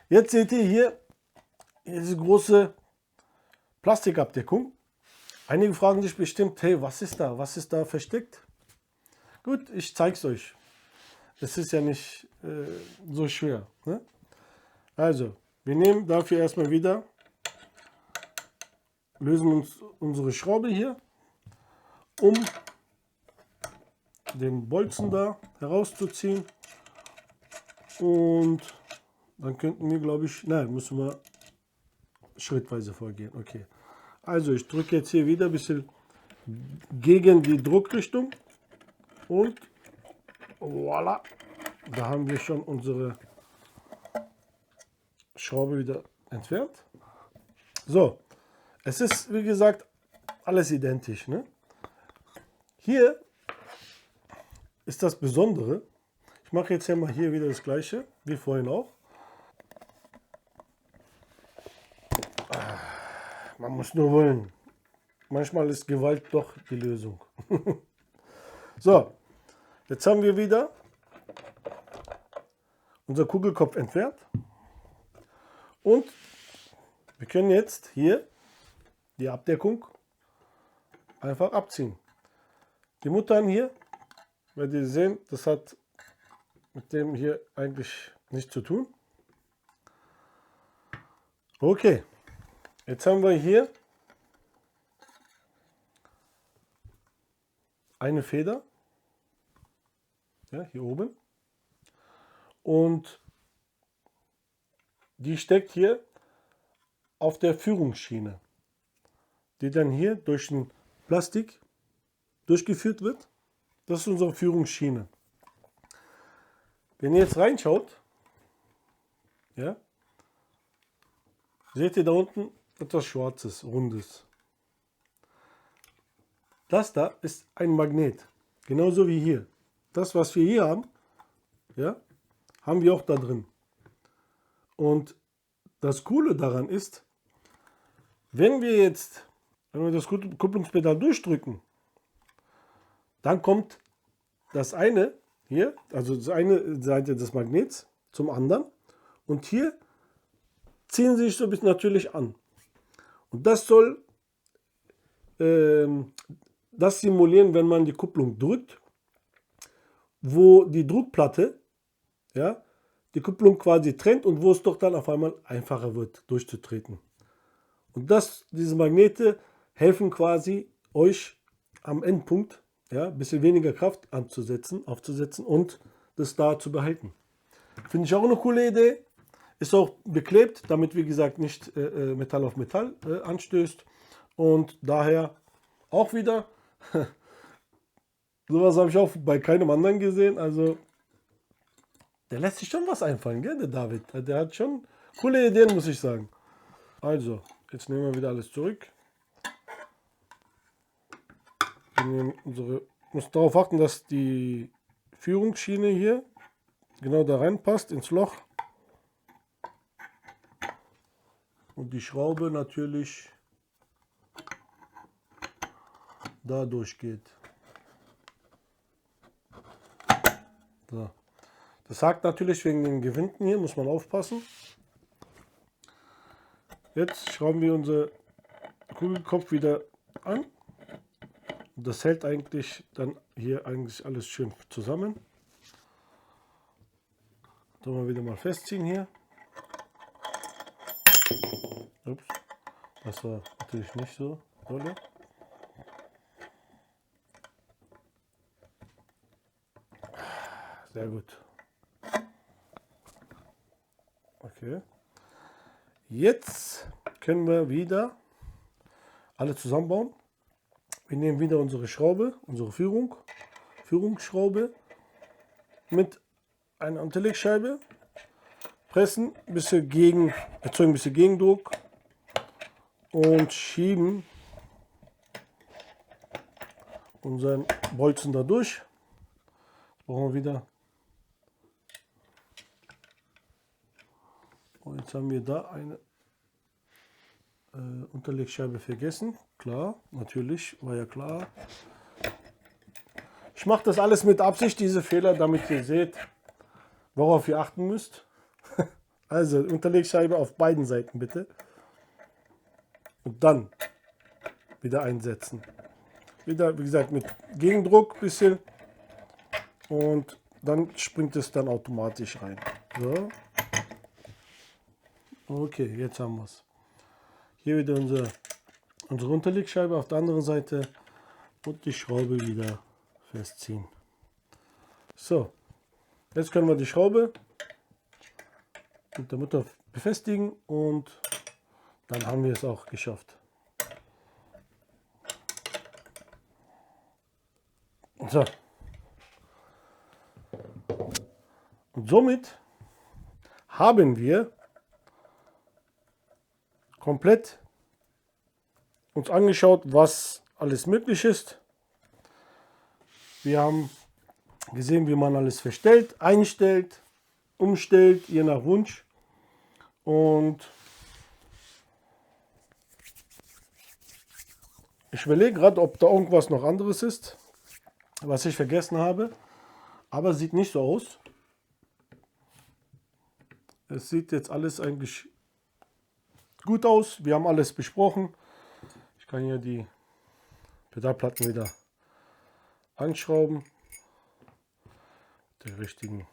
S1: jetzt seht ihr hier diese große Plastikabdeckung. Einige fragen sich bestimmt, hey, was ist da? Was ist da versteckt? Gut, ich zeige es euch. Es ist ja nicht so schwer. Ne? Also, wir nehmen dafür erstmal wieder, lösen uns unsere Schraube hier, um den Bolzen da herauszuziehen. Und dann könnten wir, glaube ich, nein, müssen wir schrittweise vorgehen. Okay. Also ich drücke jetzt hier wieder ein bisschen gegen die Druckrichtung und voilà, da haben wir schon unsere Schraube wieder entfernt. So, es ist wie gesagt alles identisch. Ne? Hier ist das Besondere. Ich mache jetzt hier mal hier wieder das gleiche wie vorhin auch. Man muss nur wollen. Manchmal ist Gewalt doch die Lösung. So, jetzt haben wir wieder unser Kugelkopf entfernt. Und wir können jetzt hier die Abdeckung einfach abziehen. Die Muttern hier, werdet ihr sehen, das hat mit dem hier eigentlich nichts zu tun. Okay, jetzt haben wir hier eine Feder, ja, hier oben, und die steckt hier auf der Führungsschiene, die dann hier durch ein Plastik durchgeführt wird. Das ist unsere Führungsschiene. Wenn ihr jetzt reinschaut, ja, seht ihr da unten etwas Schwarzes, Rundes. Das da ist ein Magnet, genauso wie hier. Das, was wir hier haben, ja, haben wir auch da drin. Und das Coole daran ist, wenn wir das Kupplungspedal durchdrücken, dann kommt das eine hier, also die eine Seite des Magnets zum anderen und hier ziehen sie sich so ein bisschen natürlich an. Und das soll das simulieren, wenn man die Kupplung drückt, wo die Druckplatte, ja, die Kupplung quasi trennt und wo es doch dann auf einmal einfacher wird durchzutreten. Und diese Magnete helfen quasi euch am Endpunkt, ja, ein bisschen weniger Kraft aufzusetzen und das da zu behalten. Finde ich auch eine coole Idee. Ist auch beklebt, damit wie gesagt nicht Metall auf Metall anstößt. Und daher auch wieder, sowas habe ich auch bei keinem anderen gesehen. Also der lässt sich schon was einfallen, gell, der David. Der hat schon coole Ideen, muss ich sagen. Also, jetzt nehmen wir wieder alles zurück. Wir müssen darauf achten, dass die Führungsschiene hier genau da reinpasst ins Loch. Und die Schraube natürlich da durchgeht. So. Das hakt natürlich wegen den Gewinden hier, muss man aufpassen. Jetzt schrauben wir unser Kugelkopf wieder an. Das hält eigentlich dann hier eigentlich alles schön zusammen. Sollen wir wieder mal festziehen hier. Ups, das war natürlich nicht so dolle. Sehr gut. Okay. Jetzt können wir wieder alle zusammenbauen. Wir nehmen wieder unsere Schraube, unsere Führungsschraube mit einer Unterlegscheibe, pressen ein bisschen erzeugen ein bisschen Gegendruck und schieben unseren Bolzen da durch. Jetzt brauchen wir wieder. Und jetzt haben wir da eine Unterlegscheibe vergessen. Klar, natürlich, war ja klar. Ich mache das alles mit Absicht, diese Fehler, damit ihr seht, worauf ihr achten müsst. Also Unterlegscheibe auf beiden Seiten bitte. Und dann wieder einsetzen. Wieder, wie gesagt, mit Gegendruck ein bisschen. Und dann springt es dann automatisch rein. So. Okay, jetzt haben wir es. Hier wieder unsere Unterlegscheibe auf der anderen Seite und die Schraube wieder festziehen. So, jetzt können wir die Schraube mit der Mutter befestigen und dann haben wir es auch geschafft. So. Und somit haben wir komplett uns angeschaut, was alles möglich ist. Wir haben gesehen, wie man alles verstellt, einstellt, umstellt, je nach Wunsch. Und ich überlege gerade, ob da irgendwas noch anderes ist, was ich vergessen habe. Aber es sieht nicht so aus. Es sieht jetzt alles eigentlich gut aus. Wir haben alles besprochen. Ich kann hier die Pedalplatten wieder anschrauben. Der richtigen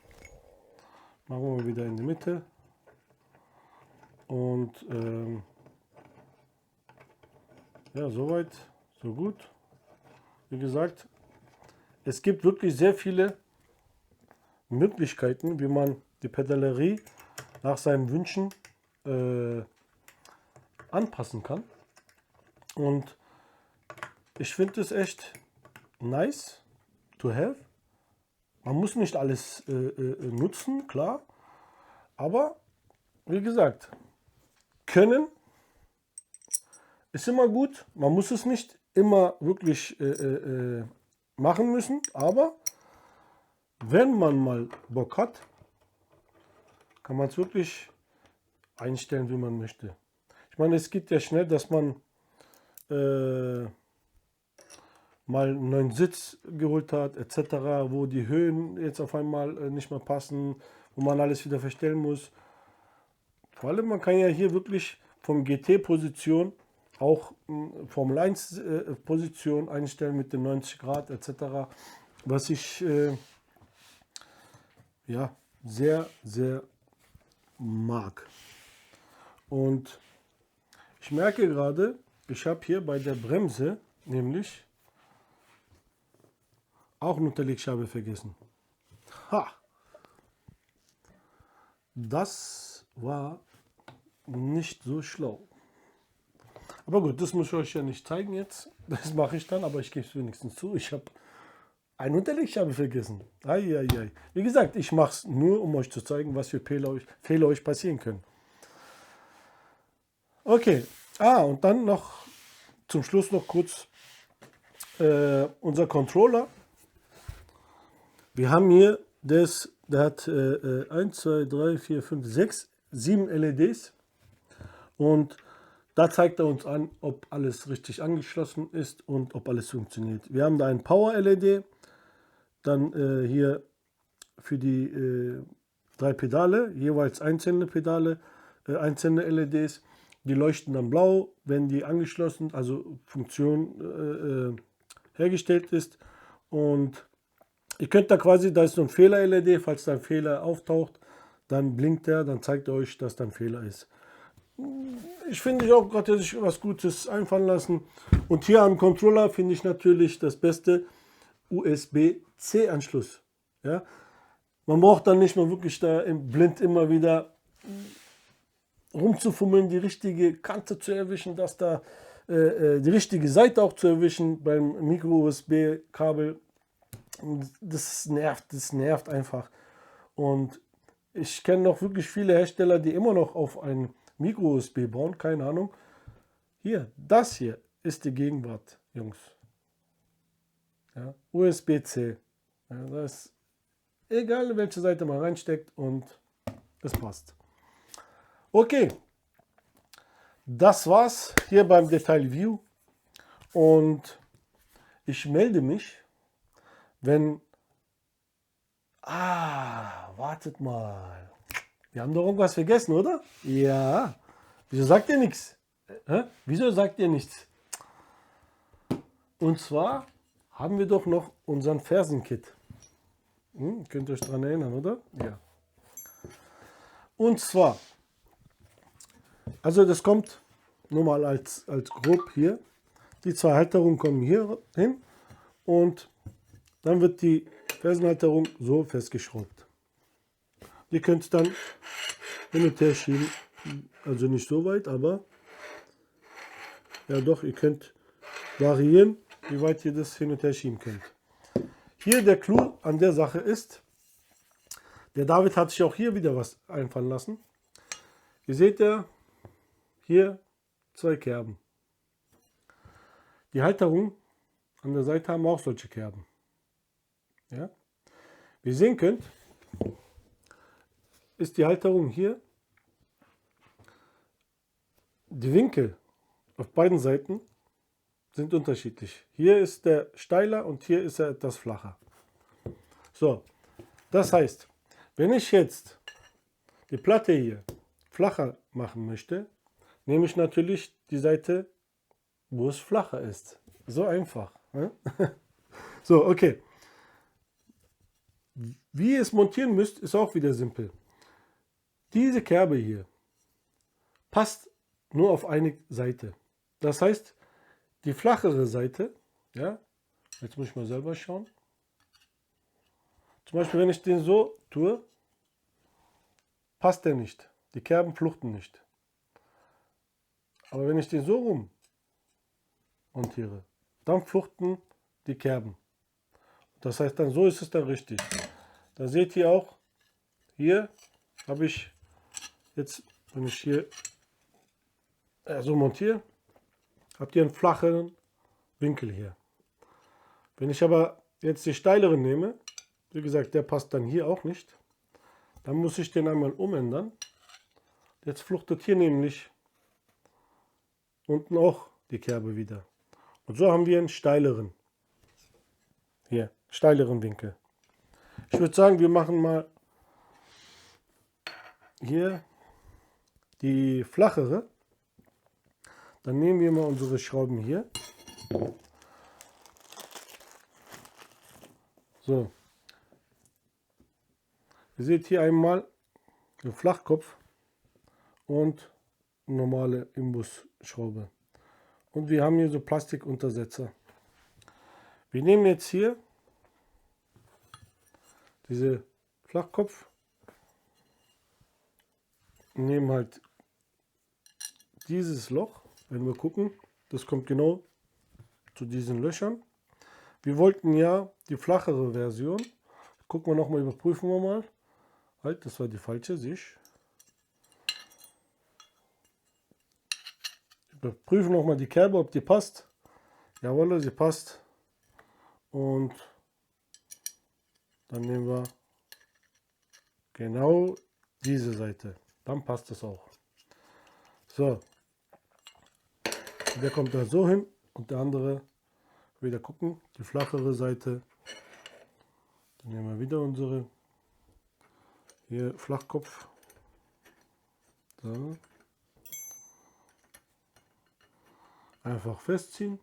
S1: machen wir wieder in die Mitte. Und ja, soweit, so gut. Wie gesagt, es gibt wirklich sehr viele Möglichkeiten, wie man die Pedalerie nach seinen Wünschen anpassen kann. Und ich finde es echt nice to have. Man muss nicht alles nutzen, klar. Aber wie gesagt, können ist immer gut. Man muss es nicht immer wirklich machen müssen. Aber wenn man mal Bock hat, kann man es wirklich einstellen, wie man möchte. Ich meine, es geht ja schnell, dass man mal einen neuen Sitz geholt hat, etc., wo die Höhen jetzt auf einmal nicht mehr passen, wo man alles wieder verstellen muss. Vor allem, man kann ja hier wirklich vom GT-Position auch Formel 1 Position einstellen mit den 90 Grad etc., was ich ja sehr, sehr mag. Und Ich merke gerade, ich habe hier bei der Bremse nämlich auch eine Unterlegscheibe vergessen. Ha! Das war nicht so schlau. Aber gut, das muss ich euch ja nicht zeigen jetzt. Das mache ich dann, aber ich gebe es wenigstens zu. Ich habe eine Unterlegscheibe vergessen. Eieiei. Wie gesagt, ich mache es nur, um euch zu zeigen, was für Fehler euch passieren können. Okay. Und dann noch zum Schluss noch kurz unser Controller. Wir haben hier der hat 1, 2, 3, 4, 5, 6, 7 LEDs. Und da zeigt er uns an, ob alles richtig angeschlossen ist und ob alles funktioniert. Wir haben da ein Power-LED, dann hier für die 3 Pedale, jeweils einzelne Pedale, einzelne LEDs. Die leuchten dann blau, wenn die angeschlossen, also Funktion hergestellt ist. Und ihr könnt da quasi, da ist so ein Fehler-LED, falls da ein Fehler auftaucht, dann blinkt er, dann zeigt er euch, dass da ein Fehler ist. Ich finde auch gerade, dass sich was Gutes einfallen lassen. Und hier am Controller finde ich natürlich das Beste, USB-C-Anschluss. Ja? Man braucht dann nicht mehr wirklich da blind immer wieder rumzufummeln, die richtige Kante zu erwischen, dass da die richtige Seite auch zu erwischen beim Micro-USB-Kabel. Das nervt einfach. Und ich kenne noch wirklich viele Hersteller, die immer noch auf ein Micro-USB bauen, keine Ahnung. Hier, das hier ist die Gegenwart, Jungs. Ja, USB-C. Ja, das ist egal, welche Seite man reinsteckt und das passt. Okay, das war's hier beim Detail-View und ich melde mich, wenn... wartet mal. Wir haben doch irgendwas vergessen, oder? Ja. Wieso sagt ihr nichts? Wieso sagt ihr nichts? Und zwar haben wir doch noch unseren Fersenkit. Könnt ihr euch daran erinnern, oder? Ja. Und zwar, also das kommt nur mal als grob hier. Die 2 Halterungen kommen hier hin und dann wird die Fersenhalterung so festgeschraubt. Ihr könnt es dann hin und her schieben, also nicht so weit, aber ja doch, ihr könnt variieren, wie weit ihr das hin und her schieben könnt. Hier der Clou an der Sache ist, der David hat sich auch hier wieder was einfallen lassen. Ihr seht ja hier 2 Kerben. Die Halterung an der Seite haben auch solche Kerben. Ja? Wie ihr sehen könnt, ist die Halterung hier, die Winkel auf beiden Seiten sind unterschiedlich. Hier ist der steiler und hier ist er etwas flacher. So, das heißt, wenn ich jetzt die Platte hier flacher machen möchte, nehme ich natürlich die Seite, wo es flacher ist. So einfach. Ne? So, okay. Wie ihr es montieren müsst, ist auch wieder simpel. Diese Kerbe hier passt nur auf eine Seite. Das heißt, die flachere Seite, ja, jetzt muss ich mal selber schauen. Zum Beispiel, wenn ich den so tue, passt der nicht. Die Kerben fluchten nicht. Aber wenn ich den so rum montiere, dann fluchten die Kerben. Das heißt, dann so ist es dann richtig. Da seht ihr auch, hier habe ich jetzt, wenn ich hier so montiere, habt ihr einen flachen Winkel hier. Wenn ich aber jetzt die steileren nehme, wie gesagt, der passt dann hier auch nicht, dann muss ich den einmal umändern. Jetzt fluchtet hier nämlich unten auch die Kerbe wieder. Und so haben wir einen steileren, hier, steileren Winkel. Ich würde sagen, wir machen mal hier die flachere. Dann nehmen wir mal unsere Schrauben hier. So. Ihr seht hier einmal den Flachkopf und normale Imbusschraube. Und wir haben hier so Plastikuntersetzer. Wir nehmen jetzt hier diese Flachkopf, nehmen halt dieses Loch, wenn wir gucken, das kommt genau zu diesen Löchern. Wir wollten ja die flachere Version. Gucken wir nochmal, überprüfen wir mal. Halt, das war die falsche Sicht. Überprüfen nochmal die Kerbe, ob die passt. Jawohl, sie passt. Und dann nehmen wir genau diese Seite. Dann passt es auch. So. Der kommt da so hin und der andere wieder gucken. Die flachere Seite. Dann nehmen wir wieder unsere hier Flachkopf. So. Einfach festziehen.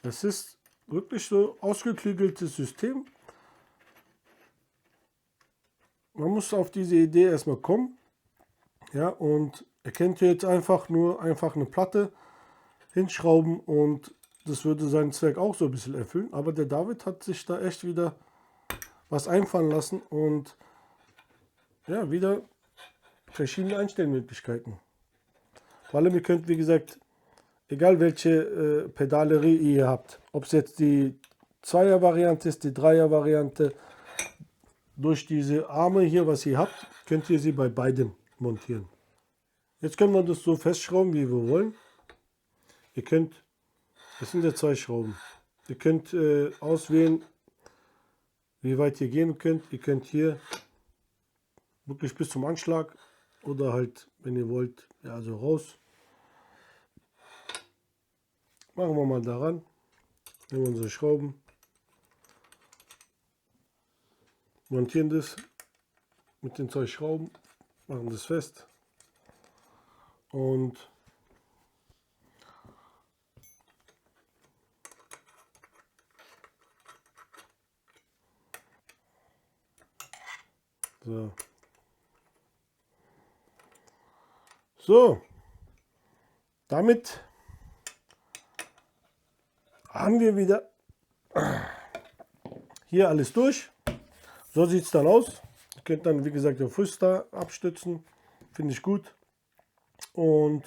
S1: Es ist wirklich so ausgeklügeltes System. Man muss auf diese Idee erstmal kommen. Ja, und ihr könnt hier jetzt einfach eine Platte hinschrauben und das würde seinen Zweck auch so ein bisschen erfüllen. Aber der David hat sich da echt wieder was einfallen lassen und ja, wieder verschiedene Einstellmöglichkeiten. Vor allem, ihr könnt, wie gesagt, egal welche Pedalerie ihr habt, ob es jetzt die 2er-Variante ist, die 3er-Variante, durch diese Arme hier, was ihr habt, könnt ihr sie bei beiden montieren. Jetzt können wir das so festschrauben, wie wir wollen. Ihr könnt, das sind ja 2 Schrauben, ihr könnt auswählen, wie weit ihr gehen könnt. Ihr könnt hier wirklich bis zum Anschlag oder halt, wenn ihr wollt, ja, also raus. Machen wir mal daran. Nehmen wir unsere Schrauben. Montieren das mit den 2 Schrauben. Machen das fest. Und so. So. Damit haben wir wieder hier alles durch. So sieht es dann aus. Ihr könnt dann, wie gesagt, den Fuß da abstützen. Finde ich gut. Und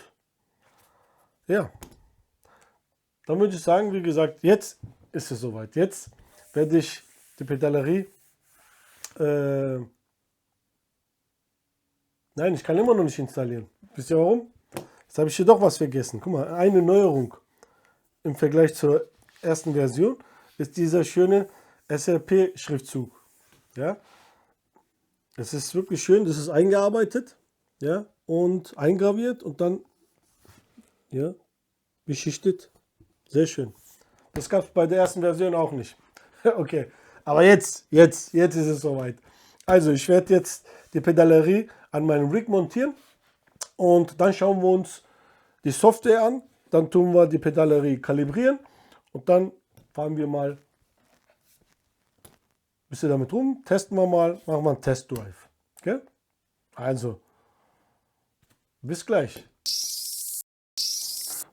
S1: ja, dann würde ich sagen, wie gesagt, jetzt ist es soweit. Jetzt werde ich die Pedalerie. Nein, ich kann immer noch nicht installieren. Wisst ihr warum? Jetzt habe ich hier doch was vergessen. Guck mal, eine Neuerung im Vergleich zur ersten Version ist dieser schöne SRP-Schriftzug. Ja, es ist wirklich schön, das ist eingearbeitet, ja, und eingraviert und dann ja, beschichtet. Sehr schön. Das gab es bei der ersten Version auch nicht. Okay, aber jetzt ist es soweit. Also ich werde jetzt die Pedalerie an meinem Rig montieren und dann schauen wir uns die Software an. Dann tun wir die Pedalerie kalibrieren und dann fahren wir mal ein bisschen damit rum, testen wir mal, machen wir einen Testdrive. Okay? Also, bis gleich.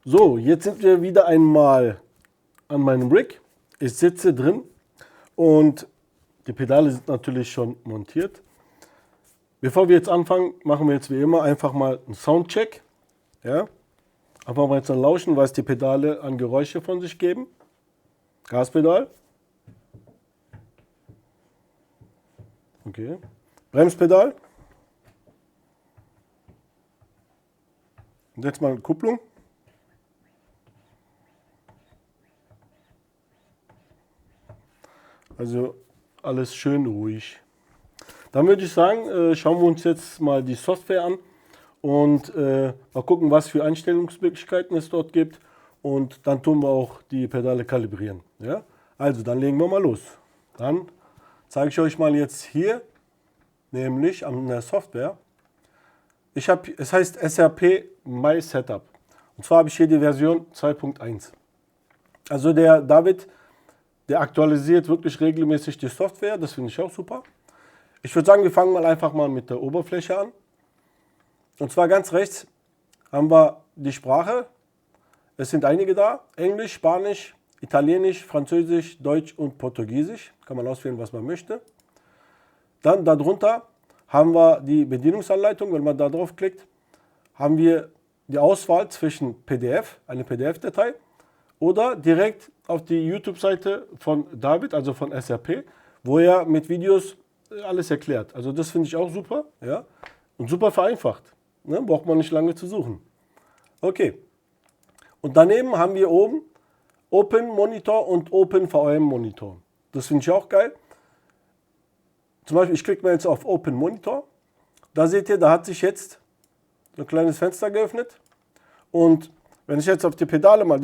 S1: So, jetzt sind wir wieder einmal an meinem Rig. Ich sitze drin und die Pedale sind natürlich schon montiert. Bevor wir jetzt anfangen, machen wir jetzt wie immer einfach mal einen Soundcheck. Ja? Einfach mal jetzt dann lauschen, was die Pedale an Geräusche von sich geben. Gaspedal. Okay. Bremspedal. Und jetzt mal Kupplung. Also alles schön ruhig. Dann würde ich sagen, schauen wir uns jetzt mal die Software an und mal gucken, was für Einstellungsmöglichkeiten es dort gibt. Und dann tun wir auch die Pedale kalibrieren. Ja? Also dann legen wir mal los. Dann zeige ich euch mal jetzt hier, nämlich an der Software. Es heißt SRP My Setup. Und zwar habe ich hier die Version 2.1. Also der David, der aktualisiert wirklich regelmäßig die Software. Das finde ich auch super. Ich würde sagen, wir fangen einfach mal mit der Oberfläche an. Und zwar ganz rechts haben wir die Sprache. Es sind einige da. Englisch, Spanisch, Italienisch, Französisch, Deutsch und Portugiesisch. Kann man auswählen, was man möchte. Dann darunter haben wir die Bedienungsanleitung. Wenn man da drauf klickt, haben wir die Auswahl zwischen PDF, eine PDF-Datei, oder direkt auf die YouTube-Seite von David, also von SRP, wo er mit Videos alles erklärt. Also das finde ich auch super, ja, und super vereinfacht. Ne? Braucht man nicht lange zu suchen. Okay. Und daneben haben wir oben Open Monitor und Open VM Monitor. Das finde ich auch geil. Zum Beispiel, ich klicke mal jetzt auf Open Monitor. Da seht ihr, da hat sich jetzt ein kleines Fenster geöffnet. Und wenn ich jetzt auf die Pedale mal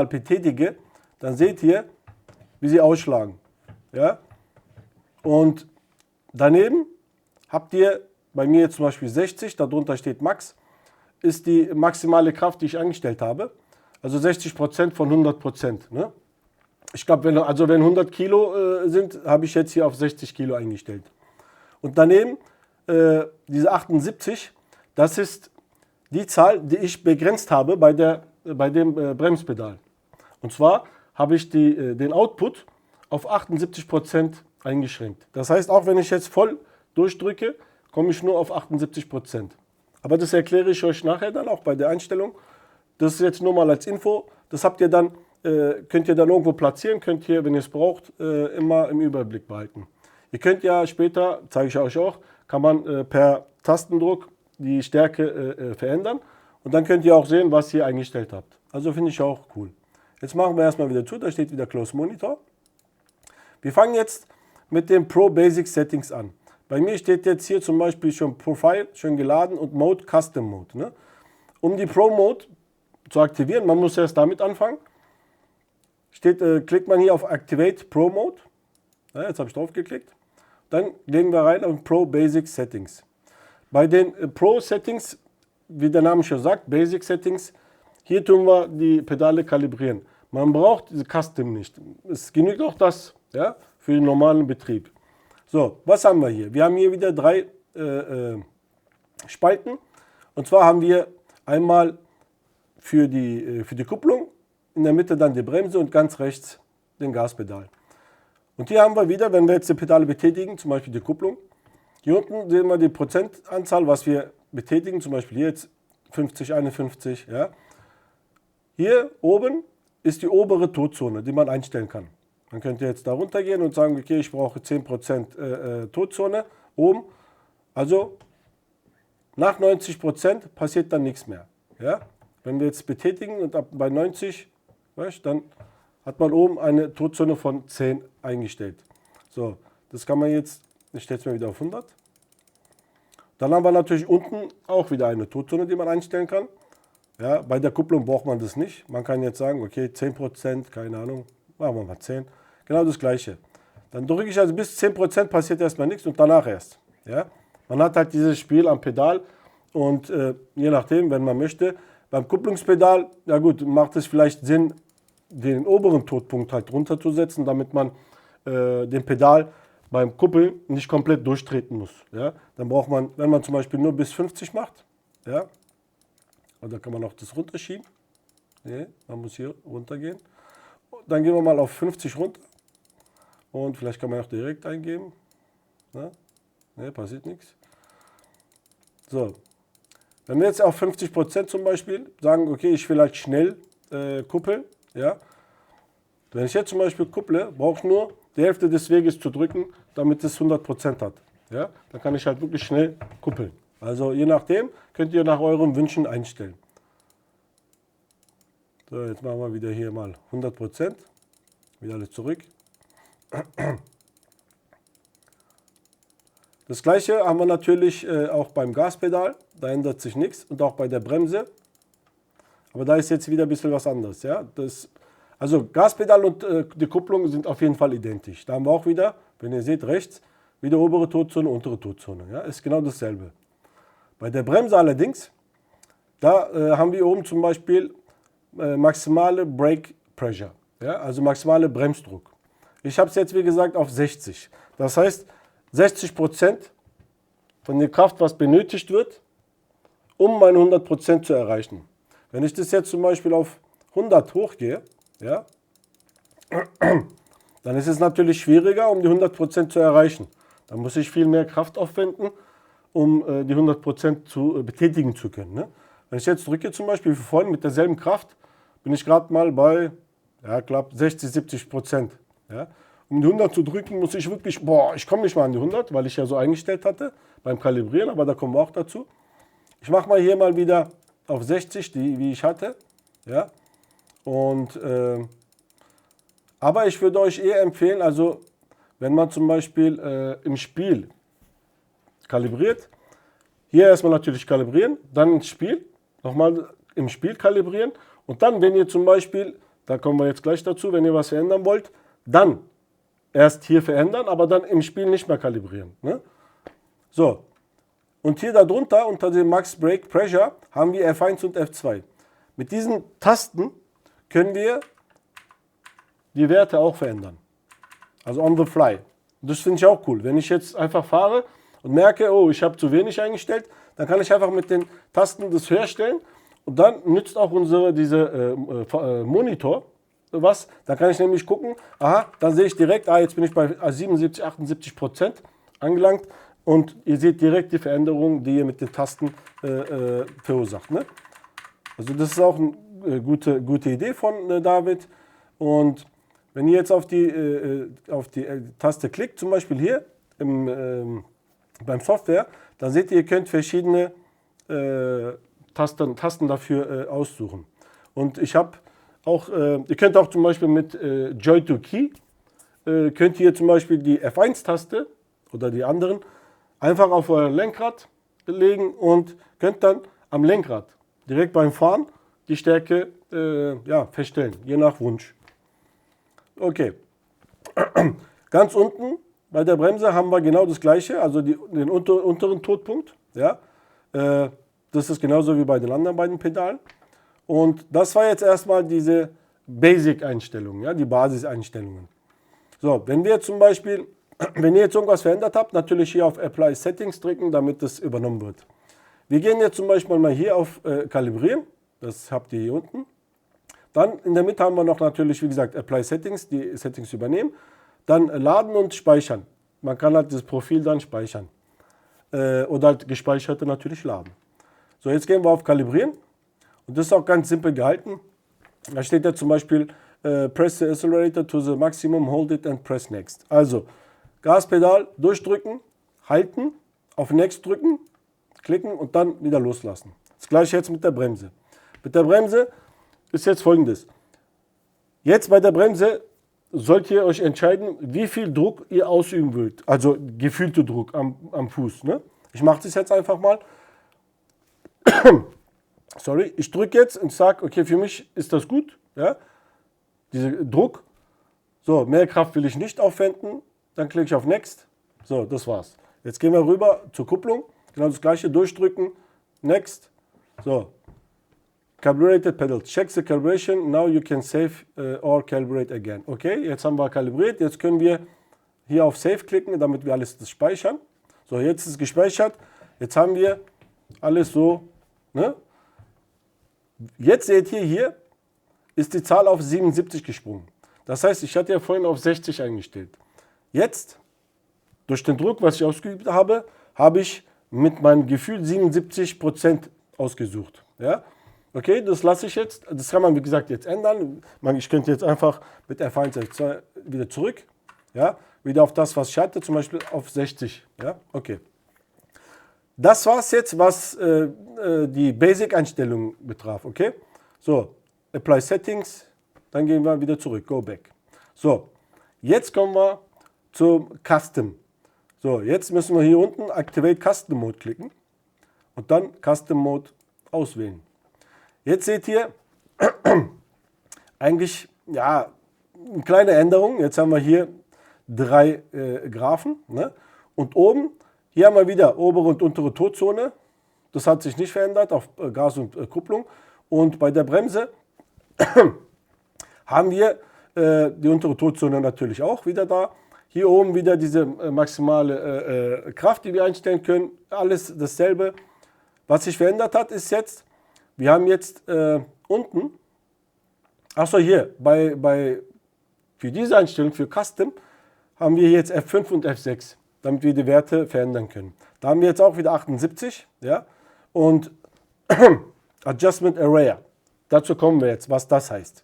S1: betätige, dann seht ihr, wie sie ausschlagen. Ja? Und daneben habt ihr bei mir jetzt zum Beispiel 60, darunter steht Max, ist die maximale Kraft, die ich eingestellt habe. Also 60% von 100%. Ne? Ich glaube, wenn 100 Kilo sind, habe ich jetzt hier auf 60 Kilo eingestellt. Und daneben diese 78, das ist die Zahl, die ich begrenzt habe bei dem Bremspedal. Und zwar habe ich den Output auf 78% eingeschränkt. Das heißt, auch wenn ich jetzt voll durchdrücke, komme ich nur auf 78%. Aber das erkläre ich euch nachher dann auch bei der Einstellung. Das ist jetzt nur mal als Info. Das habt ihr dann, könnt ihr dann irgendwo platzieren, könnt ihr, wenn ihr es braucht, immer im Überblick behalten. Ihr könnt ja später, zeige ich euch auch, kann man per Tastendruck die Stärke verändern. Und dann könnt ihr auch sehen, was ihr eingestellt habt. Also finde ich auch cool. Jetzt machen wir erstmal wieder zu, da steht wieder Close Monitor. Wir fangen jetzt mit den Pro Basic Settings an. Bei mir steht jetzt hier zum Beispiel schon Profile, schon geladen und Mode, Custom Mode. Ne? Um die Pro Mode zu aktivieren, man muss erst damit anfangen, klickt man hier auf Activate Pro Mode. Ja, jetzt habe ich drauf geklickt. Dann gehen wir rein auf Pro Basic Settings. Bei den Pro Settings, wie der Name schon sagt, Basic Settings, hier tun wir die Pedale kalibrieren. Man braucht diese Custom nicht. Es genügt auch das, ja, für den normalen Betrieb. So, was haben wir hier? Wir haben hier wieder 3 Spalten. Und zwar haben wir einmal für die Kupplung, in der Mitte dann die Bremse und ganz rechts den Gaspedal. Und hier haben wir wieder, wenn wir jetzt die Pedale betätigen, zum Beispiel die Kupplung, hier unten sehen wir die Prozentanzahl, was wir betätigen, zum Beispiel hier jetzt 50, 51. Ja. Hier oben ist die obere Todzone, die man einstellen kann. Dann könnt ihr jetzt da runter gehen und sagen, okay, ich brauche 10% Todzone oben. Also nach 90% passiert dann nichts mehr. Ja? Wenn wir jetzt betätigen und bei 90, weißt, dann hat man oben eine Todzone von 10 eingestellt. So, das kann man jetzt, ich stelle es mir wieder auf 100. Dann haben wir natürlich unten auch wieder eine Todzone, die man einstellen kann. Ja, bei der Kupplung braucht man das nicht. Man kann jetzt sagen, okay, 10%, keine Ahnung, machen wir mal 10. Genau das Gleiche. Dann drücke ich also bis 10% passiert erstmal nichts und danach erst. Ja? Man hat halt dieses Spiel am Pedal und je nachdem, wenn man möchte, beim Kupplungspedal, ja gut, macht es vielleicht Sinn, den oberen Todpunkt halt runterzusetzen, damit man den Pedal beim Kuppeln nicht komplett durchtreten muss. Ja? Dann braucht man, wenn man zum Beispiel nur bis 50 macht, ja, und dann kann man auch das runterschieben. Nee, man muss hier runtergehen. Dann gehen wir mal auf 50 runter. Und vielleicht kann man auch direkt eingeben. Ne, passiert nichts. So. Wenn wir jetzt auf 50% zum Beispiel sagen, okay, ich will halt schnell kuppeln. Ja. Wenn ich jetzt zum Beispiel kupple, brauche ich nur die Hälfte des Weges zu drücken, damit es 100% hat. Ja. Dann kann ich halt wirklich schnell kuppeln. Also je nachdem könnt ihr nach euren Wünschen einstellen. So, jetzt machen wir wieder hier mal 100%. Wieder alles zurück. Das gleiche haben wir natürlich auch beim Gaspedal. Da ändert sich nichts. Und auch bei der Bremse. Aber da ist jetzt wieder ein bisschen was anderes. Ja? Also Gaspedal und die Kupplung sind auf jeden Fall identisch. Da haben wir auch wieder, wenn ihr seht, rechts, wieder obere Todzone, untere Todzone. Ja? Ist genau dasselbe. Bei der Bremse allerdings, da haben wir oben zum Beispiel maximale Brake Pressure, ja? Also maximale Bremsdruck. Ich habe es jetzt wie gesagt auf 60. Das heißt, 60% von der Kraft, was benötigt wird, um meine 100% zu erreichen. Wenn ich das jetzt zum Beispiel auf 100 hochgehe, ja, dann ist es natürlich schwieriger, um die 100% zu erreichen. Dann muss ich viel mehr Kraft aufwenden, um die 100% betätigen zu können. Ne? Wenn ich jetzt drücke zum Beispiel wie vorhin mit derselben Kraft, bin ich gerade mal bei, ja, knapp 60-70%. Ja? Um die 100 zu drücken, muss ich wirklich, ich komme nicht mal an die 100, weil ich ja so eingestellt hatte beim Kalibrieren, aber da kommen wir auch dazu. Ich mache mal hier mal wieder auf 60, wie ich hatte. Ja? Und, aber ich würde euch eher empfehlen, also wenn man zum Beispiel im Spiel kalibriert, hier erstmal natürlich kalibrieren, dann ins Spiel, nochmal im Spiel kalibrieren und dann, wenn ihr zum Beispiel, da kommen wir jetzt gleich dazu, wenn ihr was verändern wollt, dann erst hier verändern, aber dann im Spiel nicht mehr kalibrieren. Ne? So, und hier darunter, unter dem Max Break Pressure, haben wir F1 und F2. Mit diesen Tasten können wir die Werte auch verändern. Also on the fly. Das finde ich auch cool. Wenn ich jetzt einfach fahre und merke, oh, ich habe zu wenig eingestellt, dann kann ich einfach mit den Tasten das höher stellen und dann nützt auch diese Monitor was. Dann kann ich nämlich gucken, aha, dann sehe ich direkt, jetzt bin ich bei 77, 78% angelangt und ihr seht direkt die Veränderung, die ihr mit den Tasten verursacht. Ne? Also das ist auch eine gute Idee von David. Und wenn ihr jetzt auf die Taste klickt, zum Beispiel hier beim Software, dann seht ihr, ihr könnt verschiedene Tasten dafür aussuchen. Und ich habe auch, ihr könnt auch zum Beispiel mit Joy to Key, könnt ihr zum Beispiel die F1-Taste oder die anderen einfach auf euer Lenkrad legen und könnt dann am Lenkrad direkt beim Fahren die Stärke feststellen, je nach Wunsch. Okay, ganz unten bei der Bremse haben wir genau das gleiche, also den unteren Todpunkt. Ja? Das ist genauso wie bei den anderen beiden Pedalen. Und das war jetzt erstmal diese Basic-Einstellungen, ja, die Basiseinstellungen. So, wenn wir zum Beispiel, wenn ihr jetzt irgendwas verändert habt, natürlich hier auf Apply Settings drücken, damit das übernommen wird. Wir gehen jetzt zum Beispiel mal hier auf Kalibrieren, das habt ihr hier unten. Dann in der Mitte haben wir noch natürlich, wie gesagt, Apply Settings, die Settings übernehmen. Dann laden und speichern. Man kann halt das Profil dann speichern. Oder halt gespeicherte natürlich laden. So, jetzt gehen wir auf Kalibrieren. Und das ist auch ganz simpel gehalten. Da steht ja zum Beispiel, press the accelerator to the maximum, hold it and press next. Also, Gaspedal durchdrücken, halten, auf Next drücken, klicken und dann wieder loslassen. Das gleiche jetzt mit der Bremse. Mit der Bremse ist jetzt Folgendes. Jetzt bei der Bremse sollt ihr euch entscheiden, wie viel Druck ihr ausüben wollt. Also gefühlte Druck am Fuß. Ne? Ich mache das jetzt einfach mal. Sorry, ich drücke jetzt und sage, okay, für mich ist das gut. Ja? Dieser Druck. So, mehr Kraft will ich nicht aufwenden. Dann klicke ich auf Next. So, das war's. Jetzt gehen wir rüber zur Kupplung. Genau das gleiche, durchdrücken. Next. So. Calibrated pedal. Check the calibration. Now you can save or calibrate again. Okay, jetzt haben wir kalibriert. Jetzt können wir hier auf Save klicken, damit wir alles das speichern. So, jetzt ist es gespeichert. Jetzt haben wir alles so. Ne? Jetzt seht ihr hier, ist die Zahl auf 77 gesprungen. Das heißt, ich hatte ja vorhin auf 60 eingestellt. Jetzt, durch den Druck, was ich ausgeübt habe, habe ich mit meinem Gefühl 77% ausgesucht. Ja? Okay, das lasse ich jetzt. Das kann man, wie gesagt, jetzt ändern. Ich könnte jetzt einfach mit F1, F2 wieder zurück. Ja? Wieder auf das, was ich hatte, zum Beispiel auf 60. Ja? Okay. Das war es jetzt, was die Basic-Einstellungen betraf. Okay? So, Apply Settings, dann gehen wir wieder zurück, Go Back. So, jetzt kommen wir zum Custom. So, jetzt müssen wir hier unten Activate Custom Mode klicken und dann Custom Mode auswählen. Jetzt seht ihr eigentlich ja, eine kleine Änderung. Jetzt haben wir hier 3 Graphen. Ne? Und oben, hier haben wir wieder obere und untere Todzone. Das hat sich nicht verändert auf Gas und Kupplung. Und bei der Bremse haben wir die untere Todzone natürlich auch wieder da. Hier oben wieder diese maximale Kraft, die wir einstellen können. Alles dasselbe. Was sich verändert hat, ist jetzt, wir haben jetzt unten, achso hier, für diese Einstellung, für Custom, haben wir jetzt F5 und F6, damit wir die Werte verändern können. Da haben wir jetzt auch wieder 78, ja, und Adjustment Area. Dazu kommen wir jetzt, was das heißt.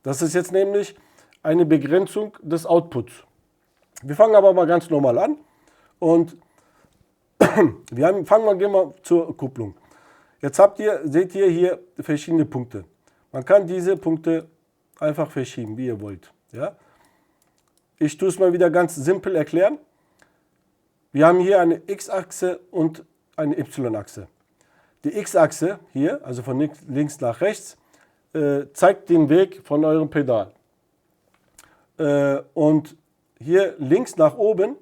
S1: Das ist jetzt nämlich eine Begrenzung des Outputs. Wir fangen aber mal ganz normal an und gehen wir zur Kupplung. Jetzt seht ihr hier verschiedene Punkte. Man kann diese Punkte einfach verschieben, wie ihr wollt. Ja? Ich tue es mal wieder ganz simpel erklären. Wir haben hier eine X-Achse und eine Y-Achse. Die X-Achse hier, also von links nach rechts, zeigt den Weg von eurem Pedal. Und hier links nach oben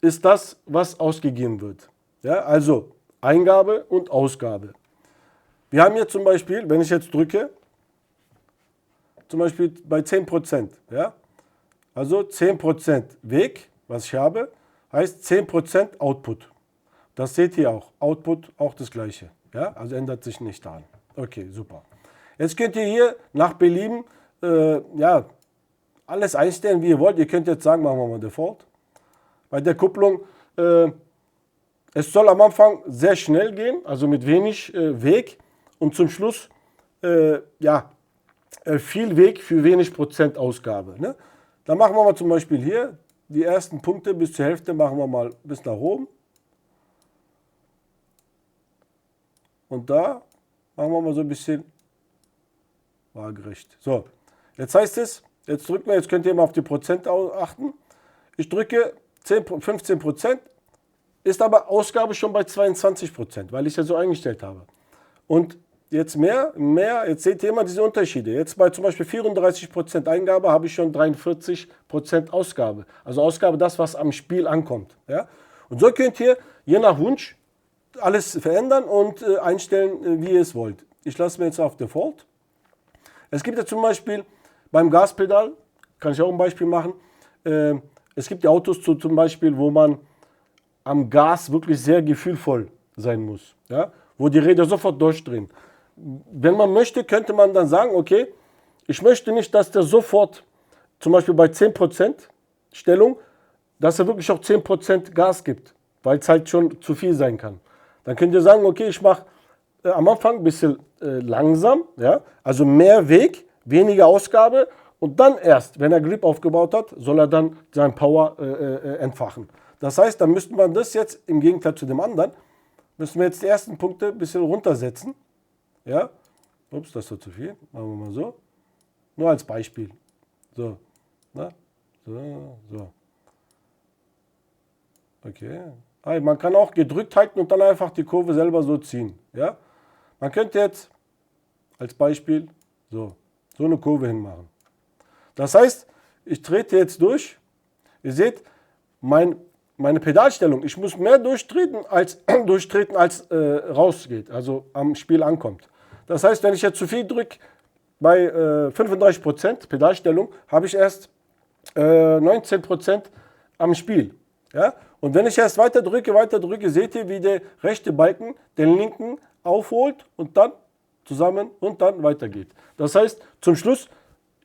S1: ist das, was ausgegeben wird. Ja, also Eingabe und Ausgabe. Wir haben hier zum Beispiel, wenn ich jetzt drücke, zum Beispiel bei 10%. Ja? Also 10% Weg, was ich habe, heißt 10% Output. Das seht ihr auch. Output auch das gleiche. Ja? Also ändert sich nicht daran. Okay, super. Jetzt könnt ihr hier nach Belieben ja, alles einstellen, wie ihr wollt. Ihr könnt jetzt sagen, machen wir mal Default. Bei der Kupplung, es soll am Anfang sehr schnell gehen, also mit wenig Weg. Und zum Schluss, ja, viel Weg für wenig Prozent Ausgabe. Ne? Dann machen wir mal zum Beispiel hier die ersten Punkte bis zur Hälfte, machen wir mal bis nach oben. Und da machen wir mal so ein bisschen waagerecht. So, jetzt heißt es, jetzt drücken wir, jetzt könnt ihr mal auf die Prozent achten. Ich drücke 15%, ist aber Ausgabe schon bei 22%, weil ich es ja so eingestellt habe. Und jetzt mehr, jetzt seht ihr immer diese Unterschiede. Jetzt bei zum Beispiel 34% Eingabe habe ich schon 43% Ausgabe. Also Ausgabe, das, was am Spiel ankommt. Ja? Und so könnt ihr je nach Wunsch alles verändern und einstellen, wie ihr es wollt. Ich lasse mir jetzt auf Default. Es gibt ja zum Beispiel beim Gaspedal, kann ich auch ein Beispiel machen, es gibt ja Autos zum Beispiel, wo man am Gas wirklich sehr gefühlvoll sein muss, ja? Wo die Räder sofort durchdrehen. Wenn man möchte, könnte man dann sagen, okay, ich möchte nicht, dass der sofort, zum Beispiel bei 10% Stellung, dass er wirklich auch 10% Gas gibt, weil es halt schon zu viel sein kann. Dann könnt ihr sagen, okay, ich mache am Anfang ein bisschen langsam, ja? Also mehr Weg, weniger Ausgabe und dann erst, wenn er Grip aufgebaut hat, soll er dann seinen Power entfachen. Das heißt, dann müsste man das jetzt im Gegenteil zu dem anderen, müssen wir jetzt die ersten Punkte ein bisschen runtersetzen. Ja, ups, das ist so zu viel. Machen wir mal so. Nur als Beispiel. So, na, so. Okay. Man kann auch gedrückt halten und dann einfach die Kurve selber so ziehen. Ja, man könnte jetzt als Beispiel so eine Kurve hinmachen. Das heißt, ich trete jetzt durch. Ihr seht, meine Pedalstellung, ich muss mehr durchtreten als rausgeht, also am Spiel ankommt. Das heißt, wenn ich jetzt zu viel drücke, bei 35% Pedalstellung, habe ich erst 19% am Spiel. Ja? Und wenn ich erst weiter drücke, seht ihr, wie der rechte Balken den linken aufholt und dann zusammen und dann weitergeht. Das heißt, zum Schluss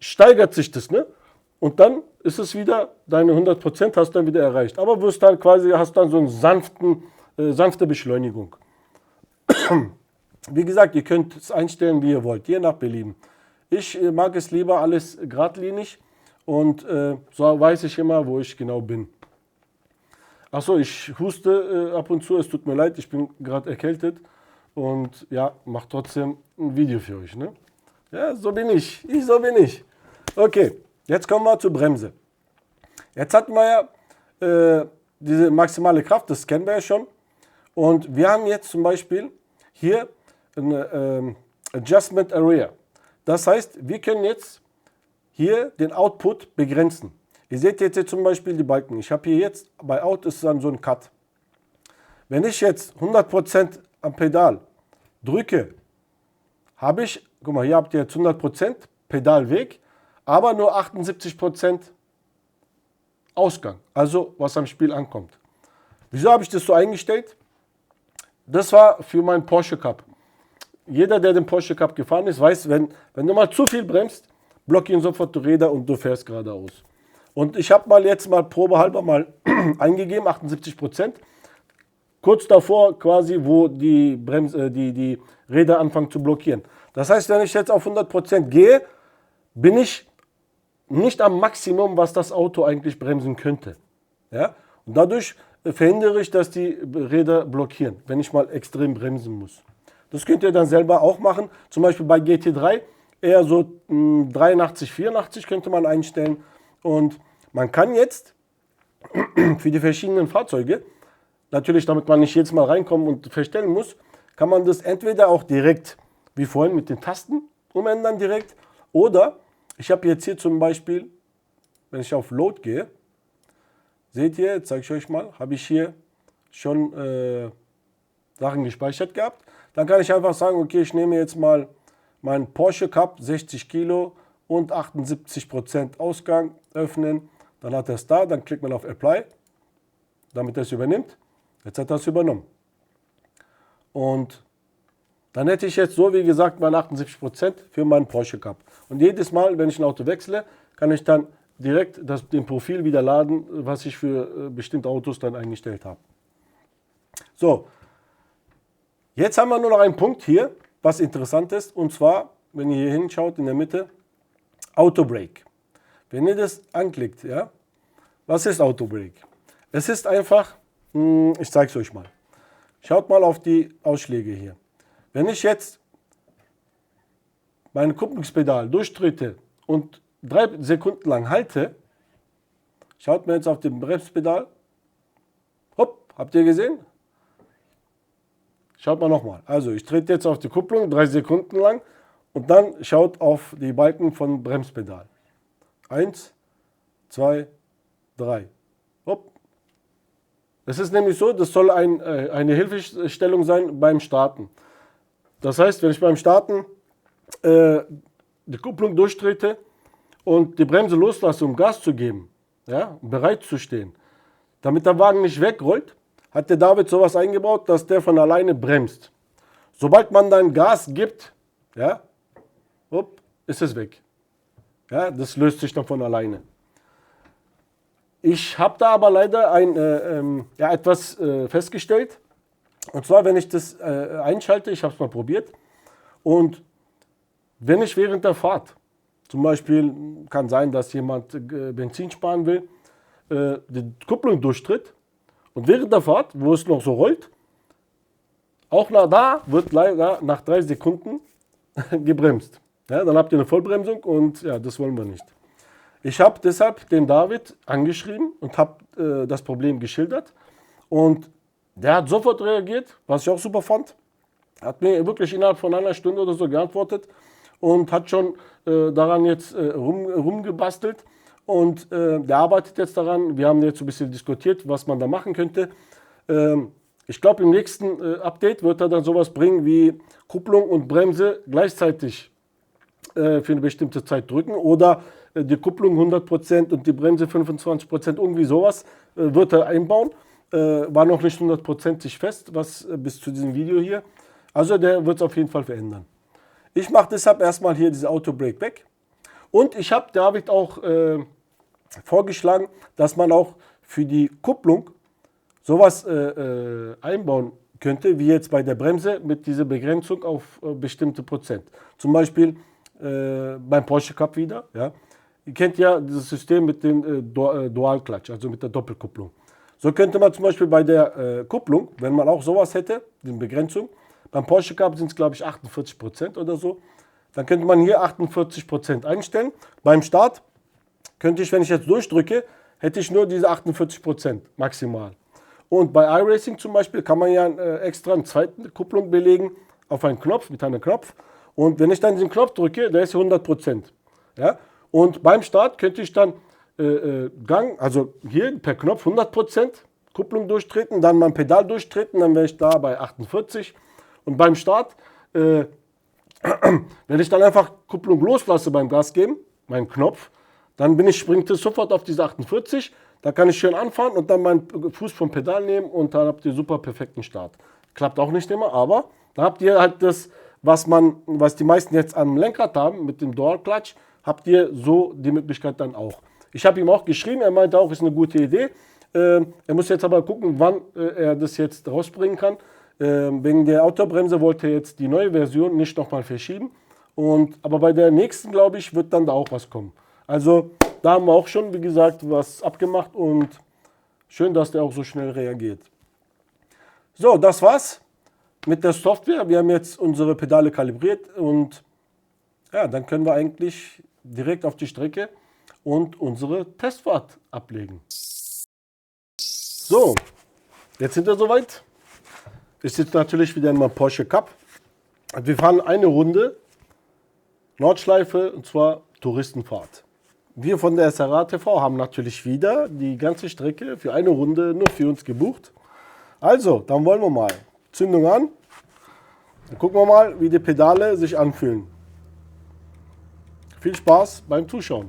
S1: steigert sich das, ne? Und dann ist es wieder, deine 100% hast du dann wieder erreicht. Aber du hast dann so eine sanfte Beschleunigung. Wie gesagt, ihr könnt es einstellen, wie ihr wollt, je nach Belieben. Ich mag es lieber alles geradlinig und so weiß ich immer, wo ich genau bin. Achso, ich huste ab und zu, es tut mir leid, ich bin gerade erkältet und ja, mache trotzdem ein Video für euch. Ne? Ja, so bin ich. So bin ich. Okay. Jetzt kommen wir zur Bremse. Jetzt hatten wir ja diese maximale Kraft, das kennen wir ja schon. Und wir haben jetzt zum Beispiel hier eine Adjustment Area. Das heißt, wir können jetzt hier den Output begrenzen. Ihr seht jetzt hier zum Beispiel die Balken. Ich habe hier jetzt, bei Out ist dann so ein Cut. Wenn ich jetzt 100% am Pedal drücke, habe ich, guck mal, hier habt ihr jetzt 100% Pedalweg, aber nur 78% Ausgang, also was am Spiel ankommt. Wieso habe ich das so eingestellt? Das war für meinen Porsche Cup. Jeder, der den Porsche Cup gefahren ist, weiß, wenn du mal zu viel bremst, blockieren sofort die Räder und du fährst geradeaus. Und ich habe jetzt mal probehalber mal eingegeben, 78%. Kurz davor quasi, wo die Räder anfangen zu blockieren. Das heißt, wenn ich jetzt auf 100% gehe, bin ich nicht am Maximum, was das Auto eigentlich bremsen könnte. Ja? Und dadurch verhindere ich, dass die Räder blockieren, wenn ich mal extrem bremsen muss. Das könnt ihr dann selber auch machen. Zum Beispiel bei GT3 eher so 83, 84 könnte man einstellen. Und man kann jetzt für die verschiedenen Fahrzeuge, natürlich damit man nicht jedes Mal reinkommen und verstellen muss, kann man das entweder auch direkt, wie vorhin mit den Tasten, umändern direkt. Oder ich habe jetzt hier zum Beispiel, wenn ich auf Load gehe, seht ihr, jetzt zeige ich euch mal, habe ich hier schon Sachen gespeichert gehabt. Dann kann ich einfach sagen, okay, ich nehme jetzt mal meinen Porsche Cup, 60 Kilo und 78% Ausgang, öffnen. Dann hat er es da, dann klickt man auf Apply, damit er es übernimmt. Jetzt hat er es übernommen. Und dann hätte ich jetzt so, wie gesagt, meine 78% für meinen Porsche Cup. Und jedes Mal, wenn ich ein Auto wechsle, kann ich dann direkt den Profil wieder laden, was ich für bestimmte Autos dann eingestellt habe. So, jetzt haben wir nur noch einen Punkt hier, was interessant ist. Und zwar, wenn ihr hier hinschaut, in der Mitte, Auto Brake. Wenn ihr das anklickt, ja, was ist Auto Brake? Es ist einfach, ich zeige es euch mal. Schaut mal auf die Ausschläge hier. Wenn ich jetzt mein Kupplungspedal durchtrete und 3 Sekunden lang halte, schaut mir jetzt auf dem Bremspedal, hopp, habt ihr gesehen? Schaut mal nochmal. Also ich trete jetzt auf die Kupplung 3 Sekunden lang und dann schaut auf die Balken von Bremspedal. 1, 2, 3. Hopp. Es ist nämlich so, das soll eine Hilfestellung sein beim Starten. Das heißt, wenn ich beim Starten die Kupplung durchtrete und die Bremse loslasse, um Gas zu geben, ja, um bereit zu stehen, damit der Wagen nicht wegrollt, hat der David sowas eingebaut, dass der von alleine bremst. Sobald man dann Gas gibt, ja, hopp, ist es weg. Ja, das löst sich dann von alleine. Ich habe da aber leider etwas festgestellt. Und zwar, wenn ich das einschalte, ich habe es mal probiert, und wenn ich während der Fahrt, zum Beispiel kann sein, dass jemand Benzin sparen will, die Kupplung durchtritt und während der Fahrt, wo es noch so rollt, auch da wird leider nach 3 Sekunden gebremst. Ja, dann habt ihr eine Vollbremsung und ja, das wollen wir nicht. Ich habe deshalb den David angeschrieben und habe das Problem geschildert und der hat sofort reagiert, was ich auch super fand. Hat mir wirklich innerhalb von einer Stunde oder so geantwortet und hat schon daran jetzt rumgebastelt. Und der arbeitet jetzt daran. Wir haben jetzt ein bisschen diskutiert, was man da machen könnte. Ich glaube, im nächsten Update wird er dann sowas bringen wie Kupplung und Bremse gleichzeitig für eine bestimmte Zeit drücken. Oder die Kupplung 100% und die Bremse 25%, irgendwie sowas wird er einbauen. War noch nicht 100%ig fest, was bis zu diesem Video hier. Also der wird es auf jeden Fall verändern. Ich mache deshalb erstmal hier diese Auto Brake weg. Und ich habe David auch vorgeschlagen, dass man auch für die Kupplung sowas einbauen könnte, wie jetzt bei der Bremse mit dieser Begrenzung auf bestimmte Prozent. Zum Beispiel beim Porsche Cup wieder. Ja. Ihr kennt ja dieses System mit dem Dual Clutch, also mit der Doppelkupplung. So könnte man zum Beispiel bei der Kupplung, wenn man auch sowas hätte, die Begrenzung, beim Porsche Cup sind es glaube ich 48% oder so, dann könnte man hier 48% einstellen. Beim Start könnte ich, wenn ich jetzt durchdrücke, hätte ich nur diese 48% maximal. Und bei iRacing zum Beispiel kann man ja extra eine zweite Kupplung belegen auf einen Knopf, mit einem Knopf. Und wenn ich dann diesen Knopf drücke, der ist 100%. Ja? Und beim Start könnte ich dann also hier per Knopf 100% Kupplung durchtreten, dann mein Pedal durchtreten, dann wäre ich da bei 48. Und beim Start, wenn ich dann einfach Kupplung loslasse beim Gas geben, meinen Knopf, dann springt es sofort auf diese 48. Da kann ich schön anfahren und dann meinen Fuß vom Pedal nehmen und dann habt ihr super perfekten Start. Klappt auch nicht immer, aber da habt ihr halt das, was die meisten jetzt am Lenkrad haben, mit dem Dual Clutch, habt ihr so die Möglichkeit dann auch. Ich habe ihm auch geschrieben, er meinte auch, ist eine gute Idee. Er muss jetzt aber gucken, wann er das jetzt rausbringen kann. Wegen der Autobremse wollte er jetzt die neue Version nicht nochmal verschieben. Aber bei der nächsten, glaube ich, wird dann da auch was kommen. Also da haben wir auch schon, wie gesagt, was abgemacht und schön, dass der auch so schnell reagiert. So, das war's mit der Software. Wir haben jetzt unsere Pedale kalibriert und ja, dann können wir eigentlich direkt auf die Strecke und unsere Testfahrt ablegen. So, jetzt sind wir soweit. Ich sitze natürlich wieder in meinem Porsche Cup. Wir fahren eine Runde Nordschleife und zwar Touristenfahrt. Wir von der SRA TV haben natürlich wieder die ganze Strecke für eine Runde nur für uns gebucht. Also, dann wollen wir mal. Zündung an. Dann gucken wir mal, wie die Pedale sich anfühlen. Viel Spaß beim Zuschauen.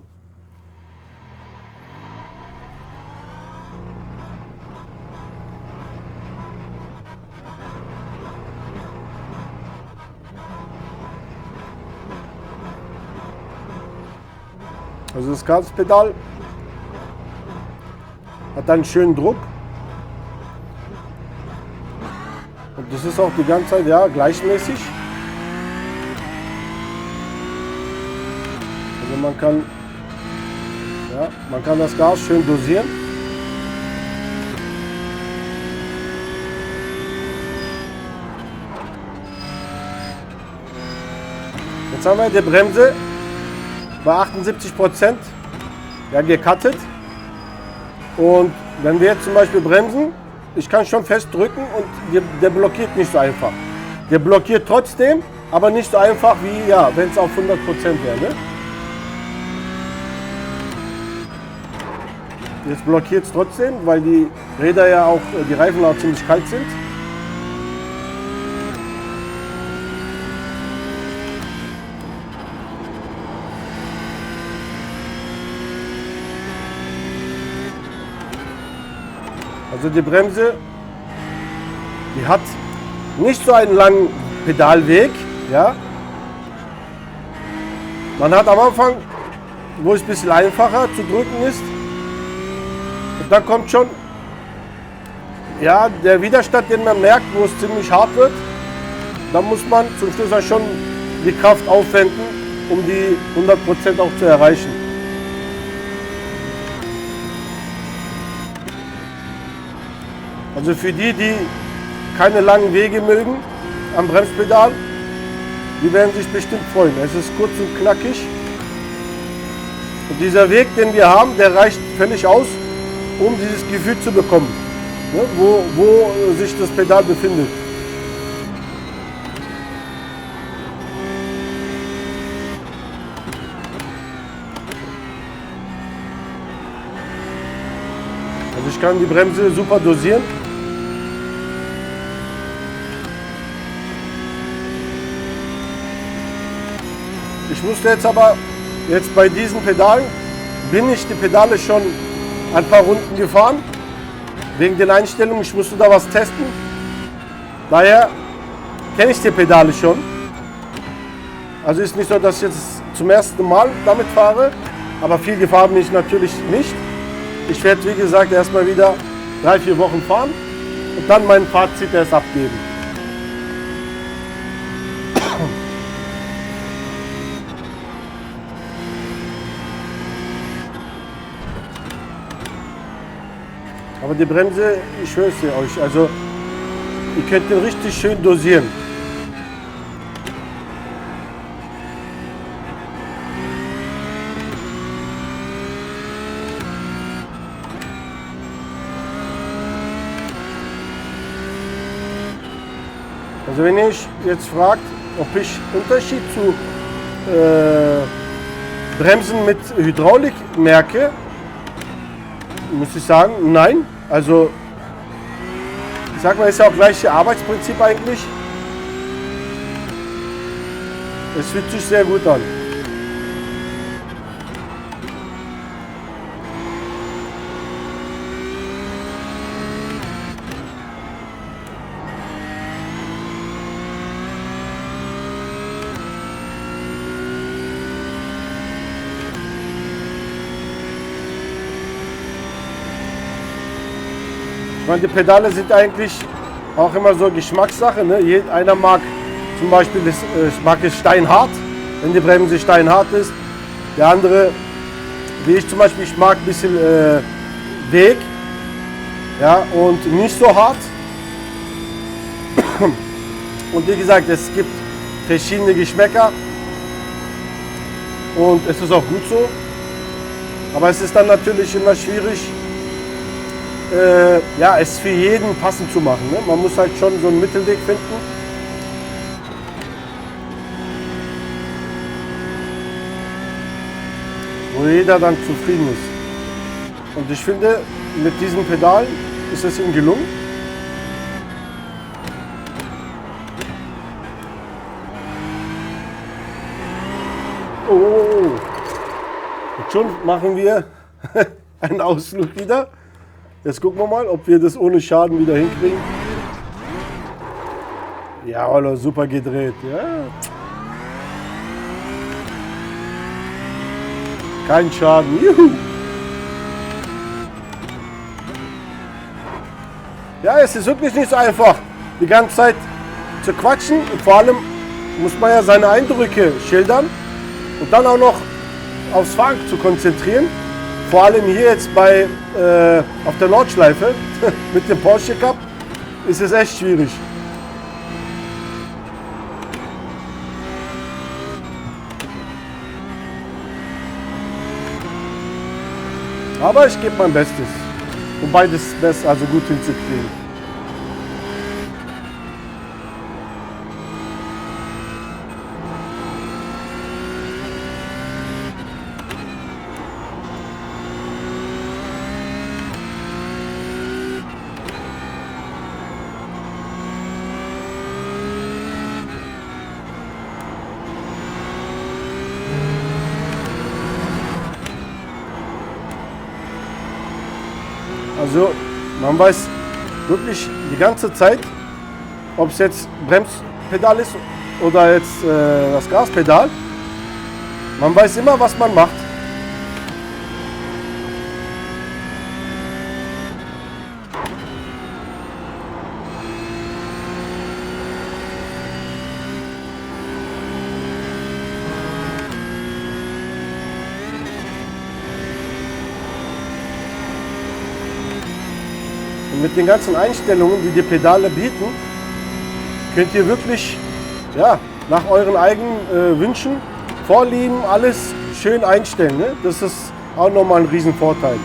S1: Also das Gaspedal hat einen schönen Druck. Und das ist auch die ganze Zeit ja, gleichmäßig. Also man kann das Gas schön dosieren. Jetzt haben wir die Bremse bei 78% ja, gecuttet. Und wenn wir jetzt zum Beispiel bremsen, ich kann schon fest drücken und der blockiert nicht so einfach. Der blockiert trotzdem, aber nicht so einfach wie ja, wenn es auf 100% wäre. Ne? Jetzt blockiert es trotzdem, weil die Räder ja auch, die Reifen auch ziemlich kalt sind. Also die Bremse, die hat nicht so einen langen Pedalweg. Ja. Man hat am Anfang, wo es ein bisschen einfacher zu drücken ist, und dann kommt schon ja, der Widerstand, den man merkt, wo es ziemlich hart wird. Da muss man zum Schluss schon die Kraft aufwenden, um die 100% auch zu erreichen. Also für die, die keine langen Wege mögen am Bremspedal, die werden sich bestimmt freuen. Es ist kurz und knackig. Und dieser Weg, den wir haben, der reicht völlig aus, um dieses Gefühl zu bekommen, ne, wo sich das Pedal befindet. Also ich kann die Bremse super dosieren. Ich musste jetzt aber, bei diesen Pedalen, bin ich die Pedale schon ein paar Runden gefahren. Wegen den Einstellungen, ich musste da was testen. Daher kenne ich die Pedale schon. Also ist nicht so, dass ich jetzt zum ersten Mal damit fahre. Aber viel gefahren bin ich natürlich nicht. Ich werde, wie gesagt, erstmal wieder 3-4 Wochen fahren und dann mein Fazit erst abgeben. Aber die Bremse, ich schwöre es euch, also ihr könnt den richtig schön dosieren. Also wenn ihr euch jetzt fragt, ob ich Unterschied zu Bremsen mit Hydraulik merke, muss ich sagen, nein. Also ich sag mal, ist ja auch gleiche Arbeitsprinzip eigentlich. Es fühlt sich sehr gut an. meine, die Pedale sind eigentlich auch immer so Geschmackssache. Ne? Einer mag zum Beispiel, mag es steinhart, wenn die Bremse steinhart ist. Der andere, wie ich zum Beispiel, ich mag ein bisschen Weg, ja, und nicht so hart. Und wie gesagt, es gibt verschiedene Geschmäcker und es ist auch gut so. Aber es ist dann natürlich immer schwierig, ja, es für jeden passend zu machen. Ne? Man muss halt schon so einen Mittelweg finden. Wo jeder dann zufrieden ist. Und ich finde, mit diesem Pedal ist es ihm gelungen. Oh, und schon machen wir einen Ausflug wieder. Jetzt gucken wir mal, ob wir das ohne Schaden wieder hinkriegen. Ja, Alter, super gedreht. Ja. Kein Schaden. Juhu. Ja, es ist wirklich nicht so einfach, die ganze Zeit zu quatschen. Und vor allem muss man ja seine Eindrücke schildern und dann auch noch aufs Fahren zu konzentrieren. Vor allem hier jetzt auf der Nordschleife mit dem Porsche Cup ist es echt schwierig. Aber ich gebe mein Bestes, um beides also gut hinzukriegen. Also man weiß wirklich die ganze Zeit, ob es jetzt Bremspedal ist oder jetzt das Gaspedal. Man weiß immer, was man macht. Und mit den ganzen Einstellungen, die die Pedale bieten, könnt ihr wirklich, ja, nach euren eigenen Wünschen, Vorlieben, alles schön einstellen. Ne? Das ist auch nochmal ein Riesenvorteil.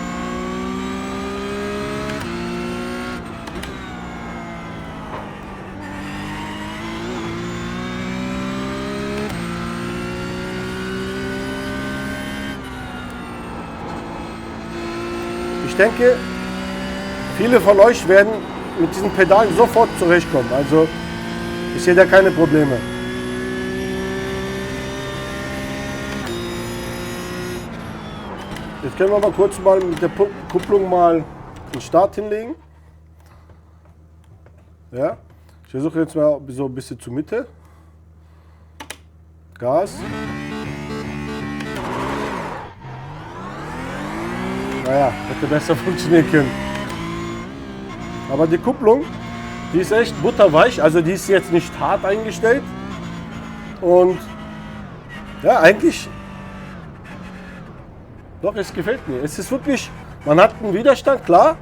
S1: Ich denke, viele von euch werden mit diesen Pedalen sofort zurechtkommen. Also ich sehe da keine Probleme. Jetzt können wir mal kurz mit der Kupplung mal den Start hinlegen. Ja, ich versuche jetzt mal so ein bisschen zur Mitte. Gas. Naja, hätte besser funktionieren können. Aber die Kupplung, die ist echt butterweich, also die ist jetzt nicht hart eingestellt. Und ja, eigentlich, doch, es gefällt mir. Es ist wirklich, man hat einen Widerstand, klar,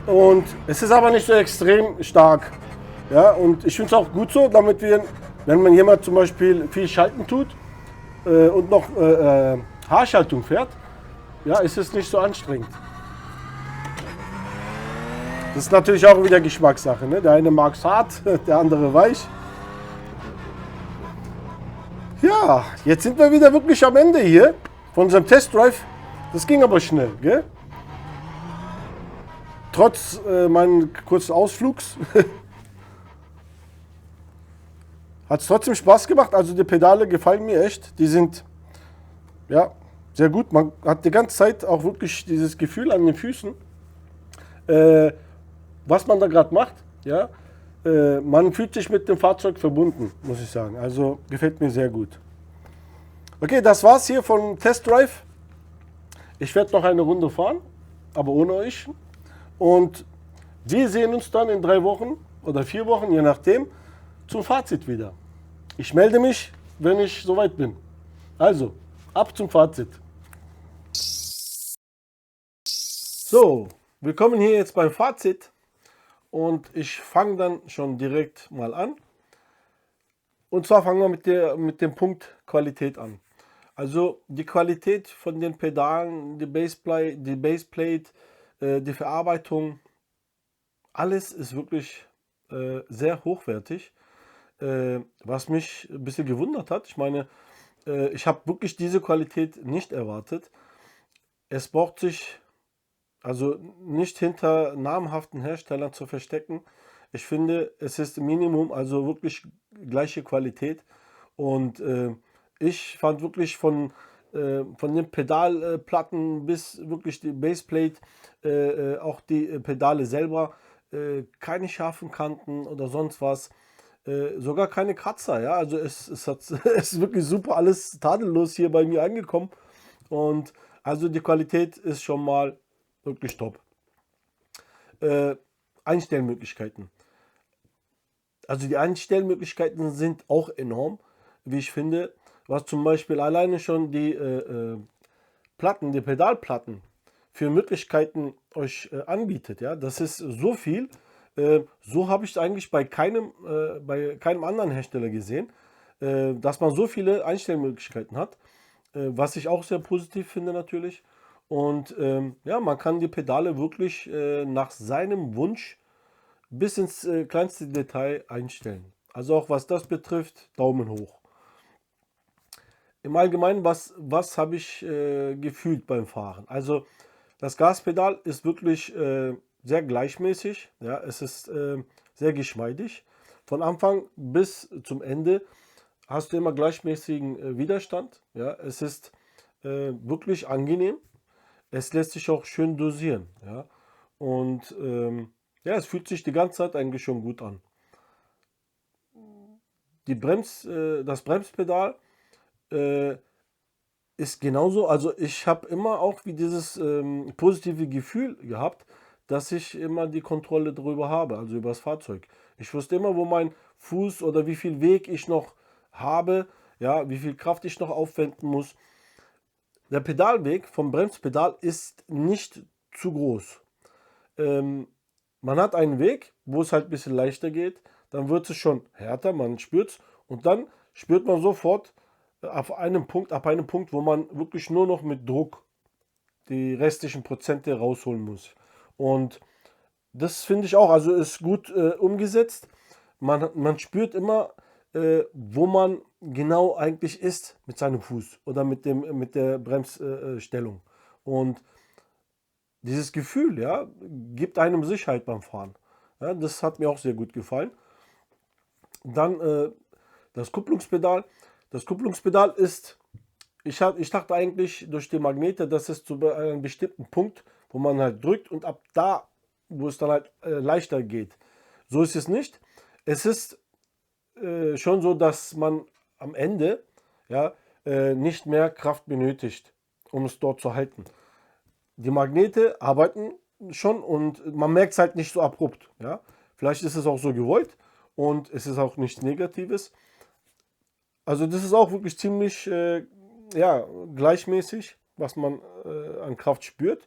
S1: und es ist aber nicht so extrem stark. Ja, und ich finde es auch gut so, damit wir, wenn man jemand zum Beispiel viel schalten tut und noch Haarschaltung fährt, ja, ist es nicht so anstrengend. Das ist natürlich auch wieder Geschmackssache. Ne? Der eine mag es hart, der andere weich. Ja, jetzt sind wir wieder wirklich am Ende hier von unserem Testdrive. Das ging aber schnell, gell? Trotz meines kurzen Ausflugs hat es trotzdem Spaß gemacht. Also die Pedale gefallen mir echt. Die sind ja sehr gut. Man hat die ganze Zeit auch wirklich dieses Gefühl an den Füßen, was man da gerade macht. Ja? Man fühlt sich mit dem Fahrzeug verbunden, muss ich sagen. Also gefällt mir sehr gut. Okay, das war's hier von Test Drive. Ich werde noch eine Runde fahren, aber ohne euch. Und Wir sehen uns dann in 3 Wochen oder 4 Wochen, je nachdem, zum Fazit wieder. Ich melde mich, wenn ich soweit bin. Also, ab zum Fazit. So, wir kommen hier jetzt beim Fazit und ich fange dann schon direkt mal an. Und zwar fangen wir mit dem Punkt Qualität an. Also die Qualität von den Pedalen, die Bassplate, die Verarbeitung, alles ist wirklich sehr hochwertig. Was mich ein bisschen gewundert hat, ich meine, ich habe wirklich diese Qualität nicht erwartet. Es braucht sich also nicht hinter namhaften Herstellern zu verstecken. Ich finde, es ist Minimum, also wirklich gleiche Qualität. Und ich fand wirklich von den Pedalplatten bis wirklich die Bassplate, auch die Pedale selber, keine scharfen Kanten oder sonst was. Sogar keine Kratzer, ja. Also es ist wirklich super, alles tadellos hier bei mir angekommen. Und also die Qualität ist schon mal wirklich top. Äh, Einstellmöglichkeiten. Also die Einstellmöglichkeiten sind auch enorm, wie ich finde. Was zum Beispiel alleine schon die Pedalplatten für Möglichkeiten euch anbietet. Ja, das ist so viel. So habe ich es eigentlich bei keinem anderen Hersteller gesehen, dass man so viele Einstellmöglichkeiten hat, was ich auch sehr positiv finde natürlich. Und ja, man kann die Pedale wirklich nach seinem Wunsch bis ins kleinste Detail einstellen. Also auch was das betrifft, Daumen hoch. Im Allgemeinen, was habe ich gefühlt beim Fahren? Also das Gaspedal ist wirklich sehr gleichmäßig. Ja, es ist sehr geschmeidig. Von Anfang bis zum Ende hast du immer gleichmäßigen Widerstand. Ja, es ist wirklich angenehm. Es lässt sich auch schön dosieren. Ja, und ja, es fühlt sich die ganze Zeit eigentlich schon gut an. Das Bremspedal äh, ist genauso. Also ich habe immer auch wie dieses positive Gefühl gehabt, dass ich immer die Kontrolle darüber habe, also über das Fahrzeug. Ich wusste immer, wo mein Fuß oder wie viel Weg ich noch habe, ja, wie viel Kraft ich noch aufwenden muss. Der Pedalweg vom Bremspedal ist nicht zu groß. Ähm, Man hat einen Weg, wo es halt ein bisschen leichter geht, dann wird es schon härter, man spürt es und dann spürt man sofort ab einem Punkt, wo man wirklich nur noch mit Druck die restlichen Prozente rausholen muss. Und das finde ich auch, also ist gut umgesetzt. Man spürt immer, wo man genau eigentlich ist mit seinem Fuß oder mit der Bremsstellung. Und dieses Gefühl, ja, gibt einem Sicherheit beim Fahren. Ja, das hat mir auch sehr gut gefallen. Dann das Kupplungspedal. Das Kupplungspedal ist, ich dachte eigentlich durch die Magnete, dass es zu einem bestimmten Punkt, wo man halt drückt und ab da, wo es dann halt leichter geht. So ist es nicht. Es ist schon so, dass man am Ende ja, nicht mehr Kraft benötigt, um es dort zu halten. Die Magnete arbeiten schon und man merkt es halt nicht so abrupt. Ja? Vielleicht ist es auch so gewollt und es ist auch nichts Negatives. Also das ist auch wirklich ziemlich ja, gleichmäßig, was man an Kraft spürt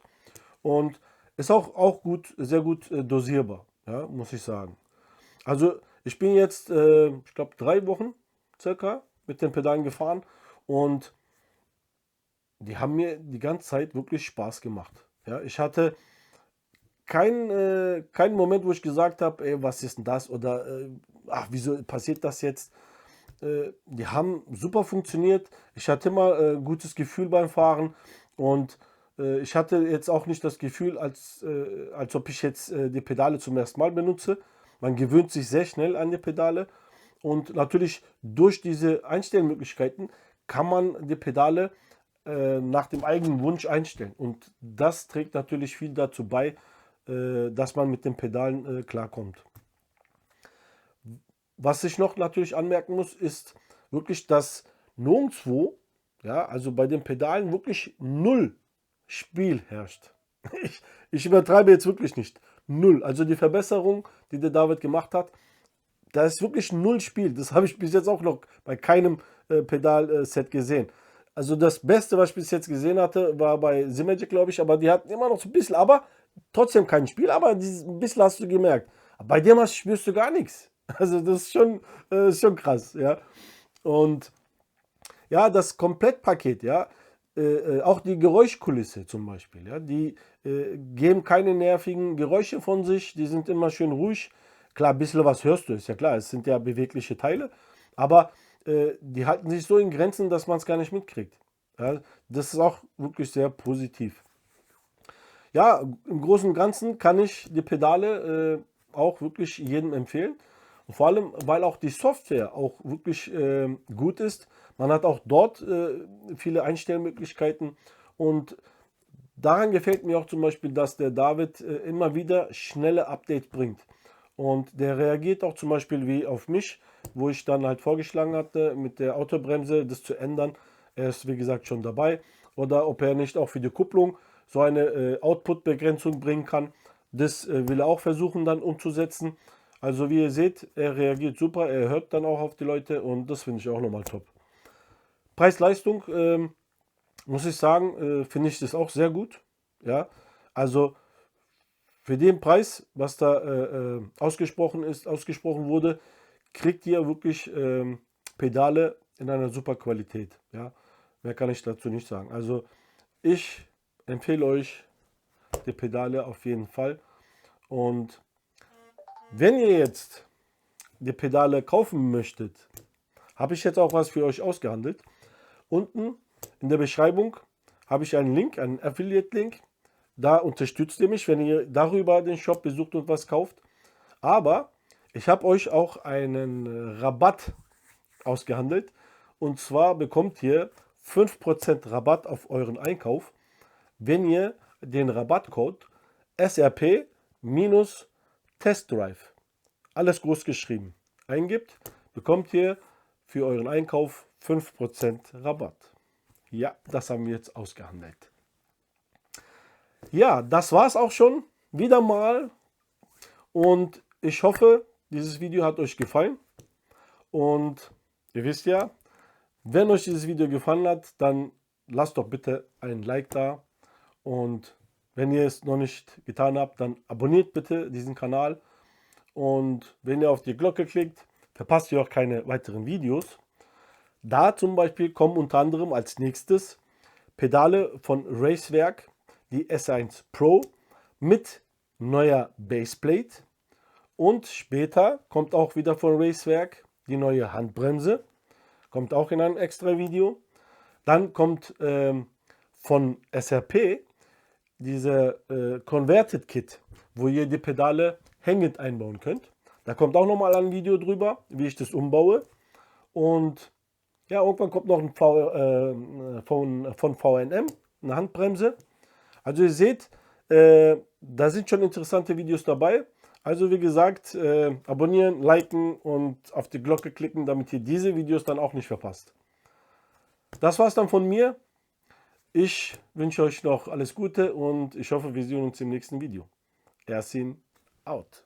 S1: und ist auch gut, sehr gut dosierbar, ja, muss ich sagen. Also ich bin jetzt, ich glaube, 3 Wochen circa mit den Pedalen gefahren und die haben mir die ganze Zeit wirklich Spaß gemacht. Ja, ich hatte keinen Moment, wo ich gesagt habe, ey, was ist denn das? Oder ach, wieso passiert das jetzt? Die haben super funktioniert. Ich hatte immer gutes Gefühl beim Fahren und ich hatte jetzt auch nicht das Gefühl, als ob ich jetzt die Pedale zum ersten Mal benutze. Man gewöhnt sich sehr schnell an die Pedale und natürlich durch diese Einstellmöglichkeiten kann man die Pedale nach dem eigenen Wunsch einstellen. Und das trägt natürlich viel dazu bei, dass man mit den Pedalen klarkommt. Was ich noch natürlich anmerken muss, ist wirklich, dass nirgendwo, ja, also bei den Pedalen wirklich null Spiel herrscht. Ich, ich übertreibe jetzt wirklich nicht. null. Also die Verbesserung, die der David gemacht hat, da ist wirklich null Spiel. Das habe ich bis jetzt auch noch bei keinem Pedalset gesehen. Also das Beste, was ich bis jetzt gesehen hatte, war bei Simagic, glaube ich, aber die hatten immer noch so ein bisschen, aber trotzdem kein Spiel, aber ein bisschen hast du gemerkt. Bei dem spürst du gar nichts. Also das ist schon krass, ja. Und ja, das Komplettpaket, ja, auch die Geräuschkulisse zum Beispiel, ja, die geben keine nervigen Geräusche von sich, die sind immer schön ruhig. Klar, ein bisschen was hörst du, ist ja klar, es sind ja bewegliche Teile, aber die halten sich so in Grenzen, dass man es gar nicht mitkriegt. Ja, das ist auch wirklich sehr positiv. Ja, im Großen und Ganzen kann ich die Pedale auch wirklich jedem empfehlen. Und vor allem, weil auch die Software auch wirklich gut ist. Man hat auch dort viele Einstellmöglichkeiten. Und daran gefällt mir auch zum Beispiel, dass der David immer wieder schnelle Updates bringt. Und der reagiert auch zum Beispiel wie auf mich, wo ich dann halt vorgeschlagen hatte, mit der Autobremse das zu ändern. Er ist wie gesagt schon dabei. Oder ob er nicht auch für die Kupplung so eine Output-Begrenzung bringen kann. Das will er auch versuchen dann umzusetzen. Also wie ihr seht, er reagiert super, er hört dann auch auf die Leute und das finde ich auch nochmal top. Preis-Leistung, muss ich sagen, finde ich das auch sehr gut. Ja, also für den Preis, was da ausgesprochen wurde, kriegt ihr wirklich Pedale in einer super Qualität. Ja, mehr kann ich dazu nicht sagen. Also ich empfehle euch die Pedale auf jeden Fall. Und wenn ihr jetzt die Pedale kaufen möchtet, habe ich jetzt auch was für euch ausgehandelt. Unten in der Beschreibung habe ich einen Link, einen Affiliate-Link. Da unterstützt ihr mich, wenn ihr darüber den Shop besucht und was kauft. Aber ich habe euch auch einen Rabatt ausgehandelt. Und zwar bekommt ihr 5% Rabatt auf euren Einkauf, wenn ihr den Rabattcode SRP-Testdrive, alles groß geschrieben, eingibt, bekommt ihr für euren Einkauf 5% Rabatt. Ja, das haben wir jetzt ausgehandelt. Ja, das war es auch schon wieder mal. Und ich hoffe, dieses Video hat euch gefallen. Und ihr wisst ja, wenn euch dieses Video gefallen hat, dann lasst doch bitte ein Like da. Und wenn ihr es noch nicht getan habt, dann abonniert bitte diesen Kanal. Und wenn ihr auf die Glocke klickt, verpasst ihr auch keine weiteren Videos. Da zum Beispiel kommen unter anderem als nächstes Pedale von Racewerk, die S1 Pro mit neuer Baseplate. Und später kommt auch wieder von Racewerk die neue Handbremse. Kommt auch in einem extra Video. Dann kommt von SRP diese Converted Kit, wo ihr die Pedale hängend einbauen könnt. Da kommt auch nochmal ein Video drüber, wie ich das umbaue. Und ja, irgendwann kommt noch ein von VNM, eine Handbremse. Also ihr seht, da sind schon interessante Videos dabei. Also wie gesagt, abonnieren, liken und auf die Glocke klicken, damit ihr diese Videos dann auch nicht verpasst. Das war's dann von mir. Ich wünsche euch noch alles Gute und ich hoffe, wir sehen uns im nächsten Video. Ersin out.